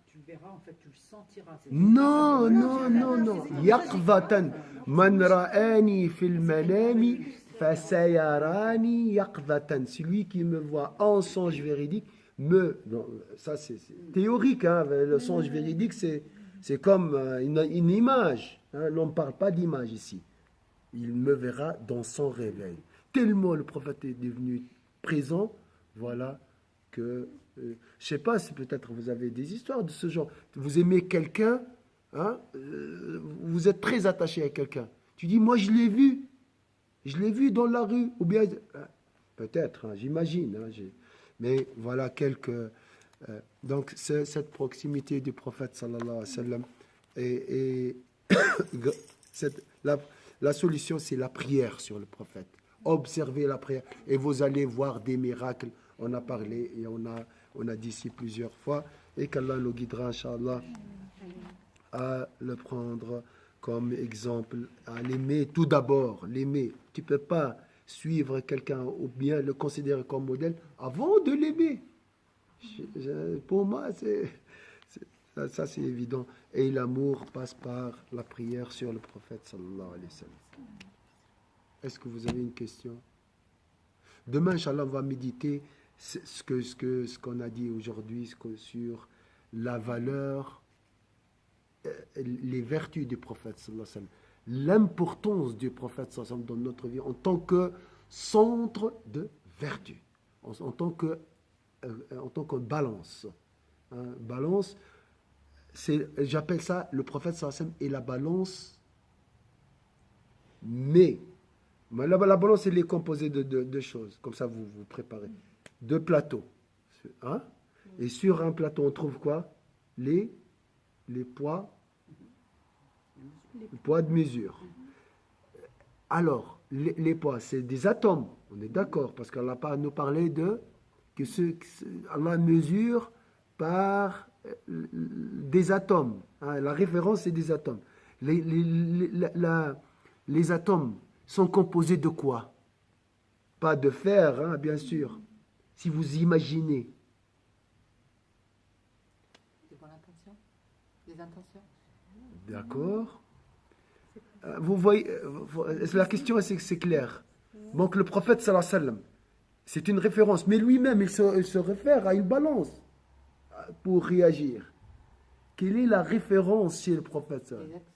tu le verras, en fait, tu le sentiras. C'est- Non, non, non, non. Yaqdatan. Man ra'ani fil manami fasayarani yaqdatan. Celui qui me voit en songe véridique me. Non, ça c'est théorique. Hein. Le songe véridique, c'est comme une image. Hein. L'on ne parle pas d'image ici. Il me verra dans son réveil. Tellement le prophète est devenu présent, voilà que. Je ne sais pas si peut-être vous avez des histoires de ce genre. Vous aimez quelqu'un, hein, vous êtes très attaché à quelqu'un. Tu dis, moi je l'ai vu dans la rue, ou bien, peut-être, hein, j'imagine. Hein, mais voilà quelques. Donc cette proximité du prophète sallallahu alayhi wa sallam et la solution, c'est la prière sur le prophète. Observez la prière et vous allez voir des miracles. On a parlé et on a dit ici plusieurs fois, et qu'Allah nous guidera, Inch'Allah, à le prendre comme exemple, à l'aimer tout d'abord, l'aimer. Tu ne peux pas suivre quelqu'un ou bien le considérer comme modèle avant de l'aimer. Pour moi, ça c'est évident. Et l'amour passe par la prière sur le prophète sallallahu alayhi wa sallam. Est-ce que vous avez une question? Demain, Inch'Allah, on va méditer ce qu'on a dit aujourd'hui sur la valeur, les vertus du prophète sallallahu alayhi wa sallam, l'importance du prophète sallallahu alayhi wa sallam dans notre vie en tant que centre de vertu, en tant que balance. Hein, balance, j'appelle ça le prophète sallallahu alayhi wa sallam et la balance, mais la balance, elle est composée de choses, comme ça vous vous préparez. Deux plateaux. Hein? Et sur un plateau, on trouve quoi? Les poids de mesure. Alors, les poids, c'est des atomes. On est d'accord, parce qu'Allah nous parlait que Allah mesure par des atomes. Hein? La référence, c'est des atomes. Les atomes sont composés de quoi? Pas de fer, hein, bien sûr. Si vous imaginez. Des bonnes intentions, des intentions. D'accord. Vous voyez, la question c'est clair. Donc le prophète sallallahu alayhi wa sallam, c'est une référence, mais lui-même il se réfère à une balance pour réagir. Quelle est la référence chez le prophète sallallahu alayhi wa sallam?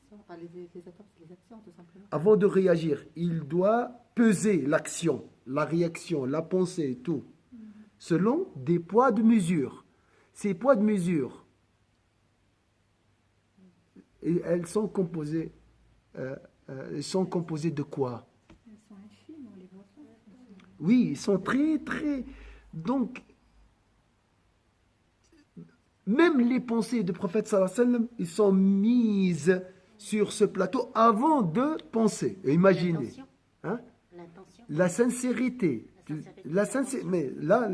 Les actions, c'est les actions, tout simplement. Avant de réagir, il doit peser l'action, la réaction, la pensée, tout, selon des poids de mesure. Ces poids de mesure, et elles sont composées de quoi? Elles sont infimes, on les voit pas. Oui, ils sont très, très... Donc, même les pensées du prophète sallallahu alayhi wa sallam, ils sont mises sur ce plateau avant de penser. Imaginez. L'intention. Hein? L'intention. La sincérité. La sincérité. Mais là,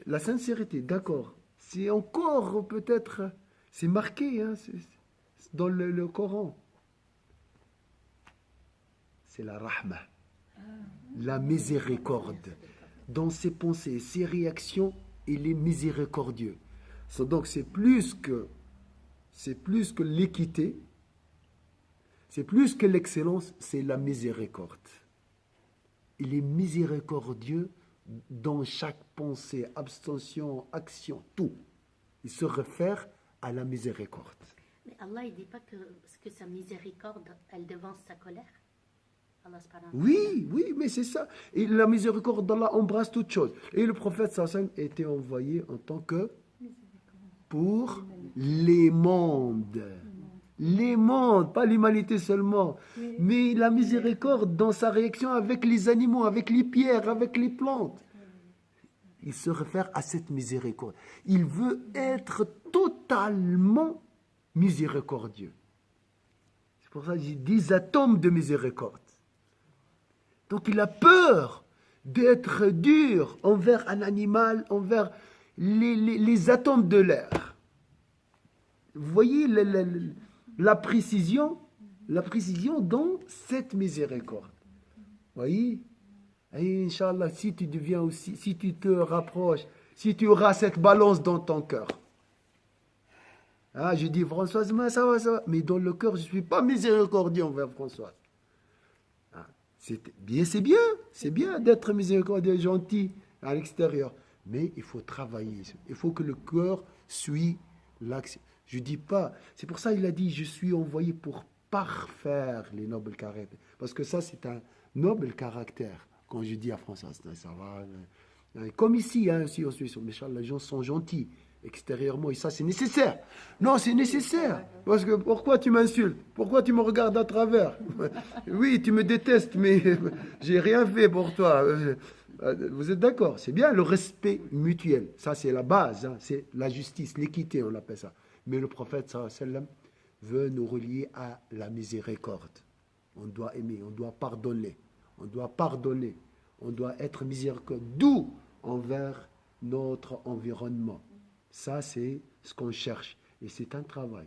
la sincérité, d'accord. C'est encore peut-être... C'est marqué hein, c'est dans le Coran. C'est la rahma. La miséricorde. Dans ses pensées, ses réactions, il est miséricordieux. Donc c'est plus que l'équité, c'est plus que l'excellence, c'est la miséricorde. Il est miséricordieux dans chaque pensée, abstention, action, tout. Il se réfère à la miséricorde. Mais Allah, il ne dit pas que sa miséricorde, elle devance sa colère. Allah subhanahu wa ta'ala. Oui, mais c'est ça. Et la miséricorde d'Allah embrasse toutes choses. Et le prophète sallallahu alayhi wa sallam était envoyé en tant que pour les mondes. les mondes, pas l'humanité seulement, Oui. mais la miséricorde dans sa réaction avec les animaux, avec les pierres, avec les plantes. Il se réfère à cette miséricorde. Il veut être totalement miséricordieux. C'est pour ça que j'ai 10 atomes de miséricorde. Donc il a peur d'être dur envers un animal, envers les atomes de l'air. Vous voyez la précision dans cette miséricorde. Vous voyez? Et Inch'Allah, si tu deviens aussi, si tu te rapproches, si tu auras cette balance dans ton cœur. Ah, je dis, Françoise, mais ça va. Mais dans le cœur, je ne suis pas miséricordieux envers Françoise. Ah, c'est bien d'être miséricordieux, gentil à l'extérieur. Mais il faut travailler. Il faut que le cœur suive l'action. Je ne dis pas. C'est pour ça qu'il a dit, je suis envoyé pour parfaire les nobles caractères. Parce que ça, c'est un noble caractère. Quand je dis à Françoise, ça va. Comme ici, aussi en Suisse, les gens sont gentils extérieurement, et ça, c'est nécessaire. Non, c'est nécessaire. Parce que pourquoi tu m'insultes? Pourquoi tu me regardes à travers? Oui, tu me détestes, mais j'ai rien fait pour toi. Vous êtes d'accord? C'est bien le respect mutuel. Ça, c'est la base. Hein. C'est la justice, l'équité, on appelle ça. Mais le prophète, sallallahu alayhi wa sallam, veut nous relier à la miséricorde. On doit aimer, on doit pardonner. On doit pardonner. On doit être miséricordieux, doux envers notre environnement. Ça, c'est ce qu'on cherche. Et c'est un travail.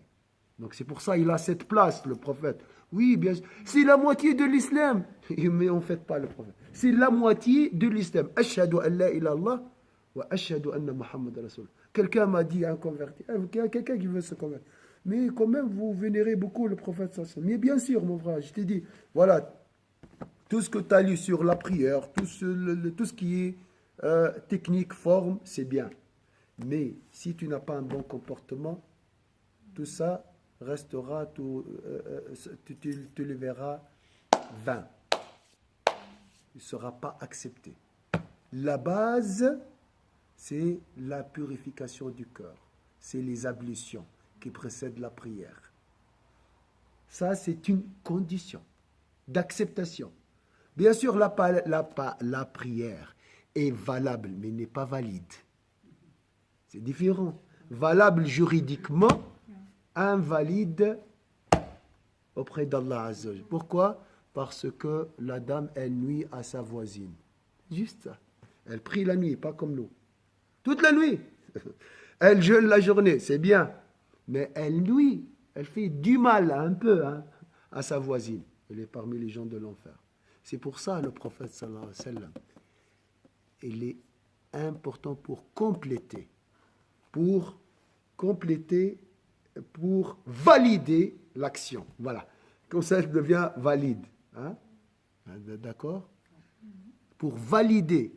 Donc, c'est pour ça qu'il a cette place, le prophète. Oui, bien sûr. C'est la moitié de l'islam. Mais on ne fait pas le prophète. C'est la moitié de l'islam. Ashhadu an la ilaha illallah wa ashhadu anna Muhammad Rasul. Quelqu'un m'a dit, un converti. Quelqu'un qui veut se convertir. Mais quand même, vous vénérez beaucoup le prophète. Mais bien sûr, mon frère, je t'ai dit, voilà, tout ce que tu as lu sur la prière, tout ce qui est technique, forme, c'est bien. Mais si tu n'as pas un bon comportement, tout ça restera, tu le verras vain. Il ne sera pas accepté. La base, c'est la purification du cœur. C'est les ablutions qui précèdent la prière. Ça, c'est une condition d'acceptation. Bien sûr, la prière est valable, mais n'est pas valide. C'est différent. Valable juridiquement, invalide auprès d'Allah Azza wa Jalla. Pourquoi? Parce que la dame, elle nuit à sa voisine. Juste ça. Elle prie la nuit, pas comme nous. Toute la nuit. Elle jeûne la journée, c'est bien. Mais elle nuit. Elle fait du mal un peu à sa voisine. Elle est parmi les gens de l'enfer. C'est pour ça le prophète sallallahu alayhi wa sallam, il est important pour valider l'action. Voilà. Comme ça, elle devient valide. Hein? D'accord? Pour valider.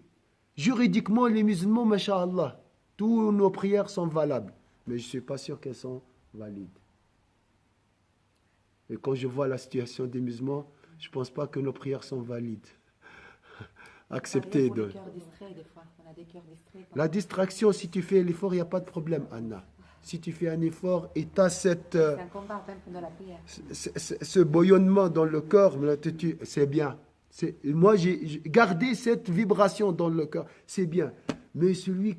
Juridiquement, les musulmans, masha'Allah, toutes nos prières sont valables. Mais je ne suis pas sûr qu'elles sont valides. Et quand je vois la situation des musulmans, je ne pense pas que nos prières sont valides. Acceptez de... Des cœurs distraits, des fois. On a des cœurs distraits. La distraction, si tu fais l'effort, il n'y a pas de problème, Anna. Si tu fais un effort et tu as cette... C'est un combat même de la prière. Ce bouillonnement dans le cœur, c'est bien. Moi, j'ai gardé cette vibration dans le cœur. C'est bien. Mais celui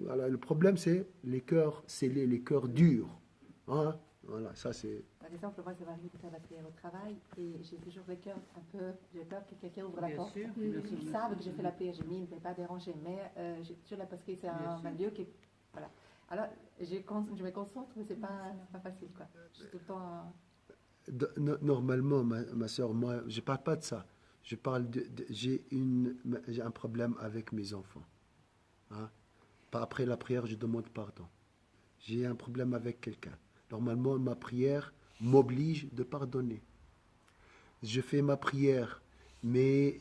voilà, le problème, c'est les cœurs scellés, les cœurs durs. Hein? Voilà, ça c'est... Par exemple, moi, ça m'arrive de faire la prière au travail et j'ai toujours le cœur un peu... J'ai peur que quelqu'un ouvre la porte. Sûr, Ils savent que j'ai fait la prière, j'ai mis, ne vais pas déranger, mais j'ai toujours là parce que c'est un lieu qui... Voilà. Alors, je me concentre, mais c'est pas facile, quoi. Je suis tout le temps... Normalement, ma soeur, moi, je ne parle pas de ça. Je parle j'ai un problème avec mes enfants. Hein? Après la prière, je demande pardon. J'ai un problème avec quelqu'un. Normalement, ma prière m'oblige de pardonner. Je fais ma prière, mais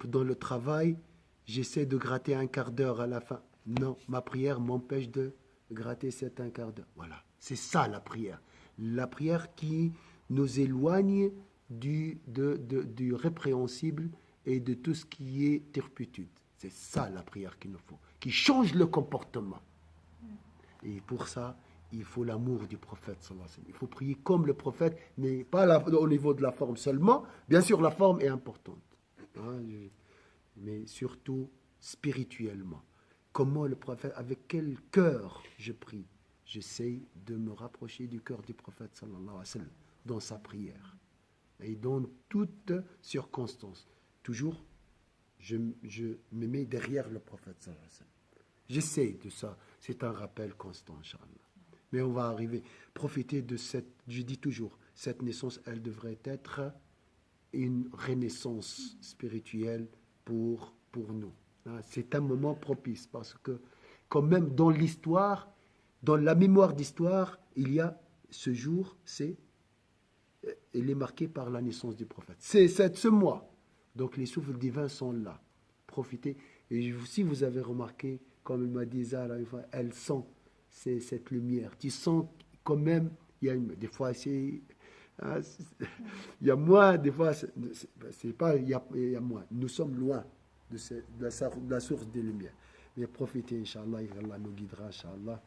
dans le travail, j'essaie de gratter un quart d'heure à la fin. Non, ma prière m'empêche de gratter cet un quart d'heure. Voilà, c'est ça la prière. La prière qui nous éloigne du répréhensible et de tout ce qui est turpitude. C'est ça la prière qu'il nous faut, qui change le comportement. Et pour ça, il faut l'amour du prophète sallallahu alayhi wa sallam. Il faut prier comme le prophète, mais pas au niveau de la forme seulement. Bien sûr, la forme est importante, hein, mais surtout spirituellement. Comment le prophète, avec quel cœur je prie? J'essaie de me rapprocher du cœur du prophète sallallahu alayhi wa sallam dans sa prière. Et dans toutes circonstances. Toujours, je me mets derrière le prophète sallallahu alayhi wa sallam. J'essaie de ça. C'est un rappel constant, Inch'Allah. Mais on va arriver, profiter de cette, je dis toujours, cette naissance, elle devrait être une renaissance spirituelle pour nous. C'est un moment propice parce que quand même dans l'histoire, dans la mémoire d'histoire, il y a ce jour, il est marqué par la naissance du prophète. C'est ce mois. Donc les souffles divins sont là. Profitez. Et si vous avez remarqué, comme il m'a dit Zahra, elle sent cette lumière. Tu sens quand même, des fois il y a moins, des fois c'est pas il y a moins. Nous sommes loin de la source des lumières. Mais profitez, Inch'Allah, Allah nous guidera, Inch'Allah.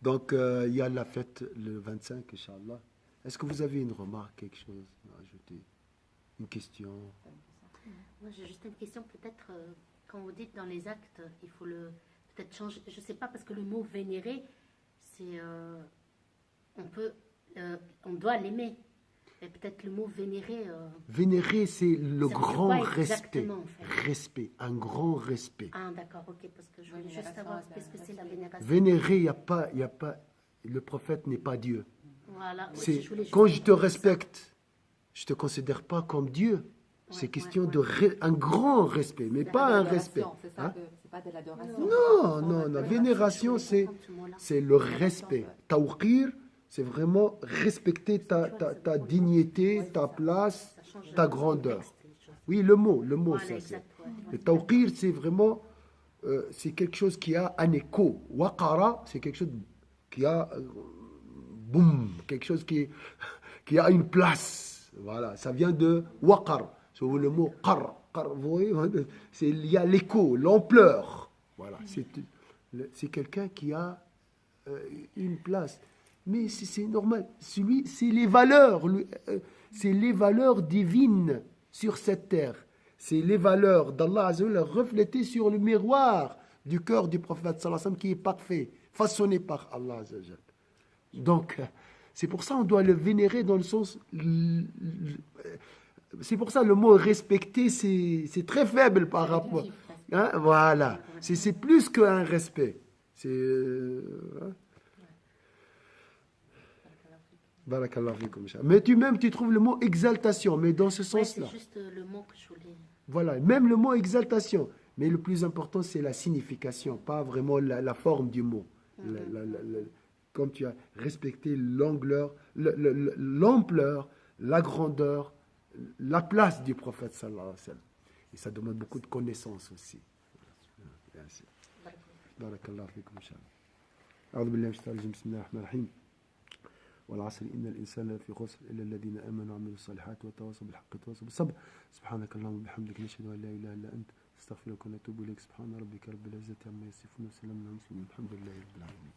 Donc il y a la fête le 25, Inch'Allah. Est-ce que vous avez une remarque, quelque chose à ajouter? Une question? Moi, j'ai juste une question. Peut-être, quand vous dites dans les actes, il faut peut-être changer. Je ne sais pas, parce que le mot vénérer, c'est. On doit l'aimer. Et peut-être le mot vénérer. Vénérer, c'est le grand respect. En fait. Respect, un grand respect. Ah, d'accord, ok, parce que je voulais juste savoir qu'est-ce que c'est la vénération. Vénérer, il n'y a pas. Le prophète n'est pas Dieu. Voilà. Quand je te respecte, je ne te considère pas comme Dieu. C'est question un grand respect, mais pas un respect. C'est pas de l'adoration. Non. La vénération, c'est le respect. Tawqir, c'est vraiment respecter ta dignité, ta place, ta grandeur. Oui, le mot, ça c'est. Le tawqir, c'est vraiment, c'est quelque chose qui a un écho. Waqara, c'est quelque chose qui a, boum, quelque chose qui a une place. Voilà, ça vient de waqar. Le mot qar, vous voyez, il y a l'écho, l'ampleur. Voilà, c'est quelqu'un qui a une place. Mais c'est normal. C'est les valeurs, c'est les valeurs divines sur cette terre. C'est les valeurs d'Allah Azza wa Jalla reflétées sur le miroir du cœur du prophète sallallahu alayhi wa sallam qui est parfait, façonné par Allah Azza wa Jalla. Donc, c'est pour ça qu'on doit le vénérer dans le sens. C'est pour ça le mot respecter, c'est très faible par rapport. Hein, voilà. C'est plus qu'un respect. Mais tu trouves le mot exaltation, mais dans ce sens-là. C'est juste le mot que je voulais. Voilà, même le mot exaltation. Mais le plus important, c'est la signification, pas vraiment la forme du mot. Comme tu as respecté l'ampleur, la grandeur, la place du prophète sallallahu alayhi wa sallam. Et ça demande beaucoup de connaissances aussi. Merci. Barakallahu fikum, inshallah. أعوذ بالله من الشيطان الرجيم بسم الله الرحمن الرحيم والعصر إن الإنسان لفي خسر إلا الذين آمنوا وعملوا الصالحات وتواصوا بالحق وتواصوا بالصبر سبحانك اللهم وبحمدك نشهد أن لا إله إلا أنت نستغفرك ونتوب إليك سبحان ربك رب العزة عما يصفون وسلام على المرسلين الحمد لله رب العالمين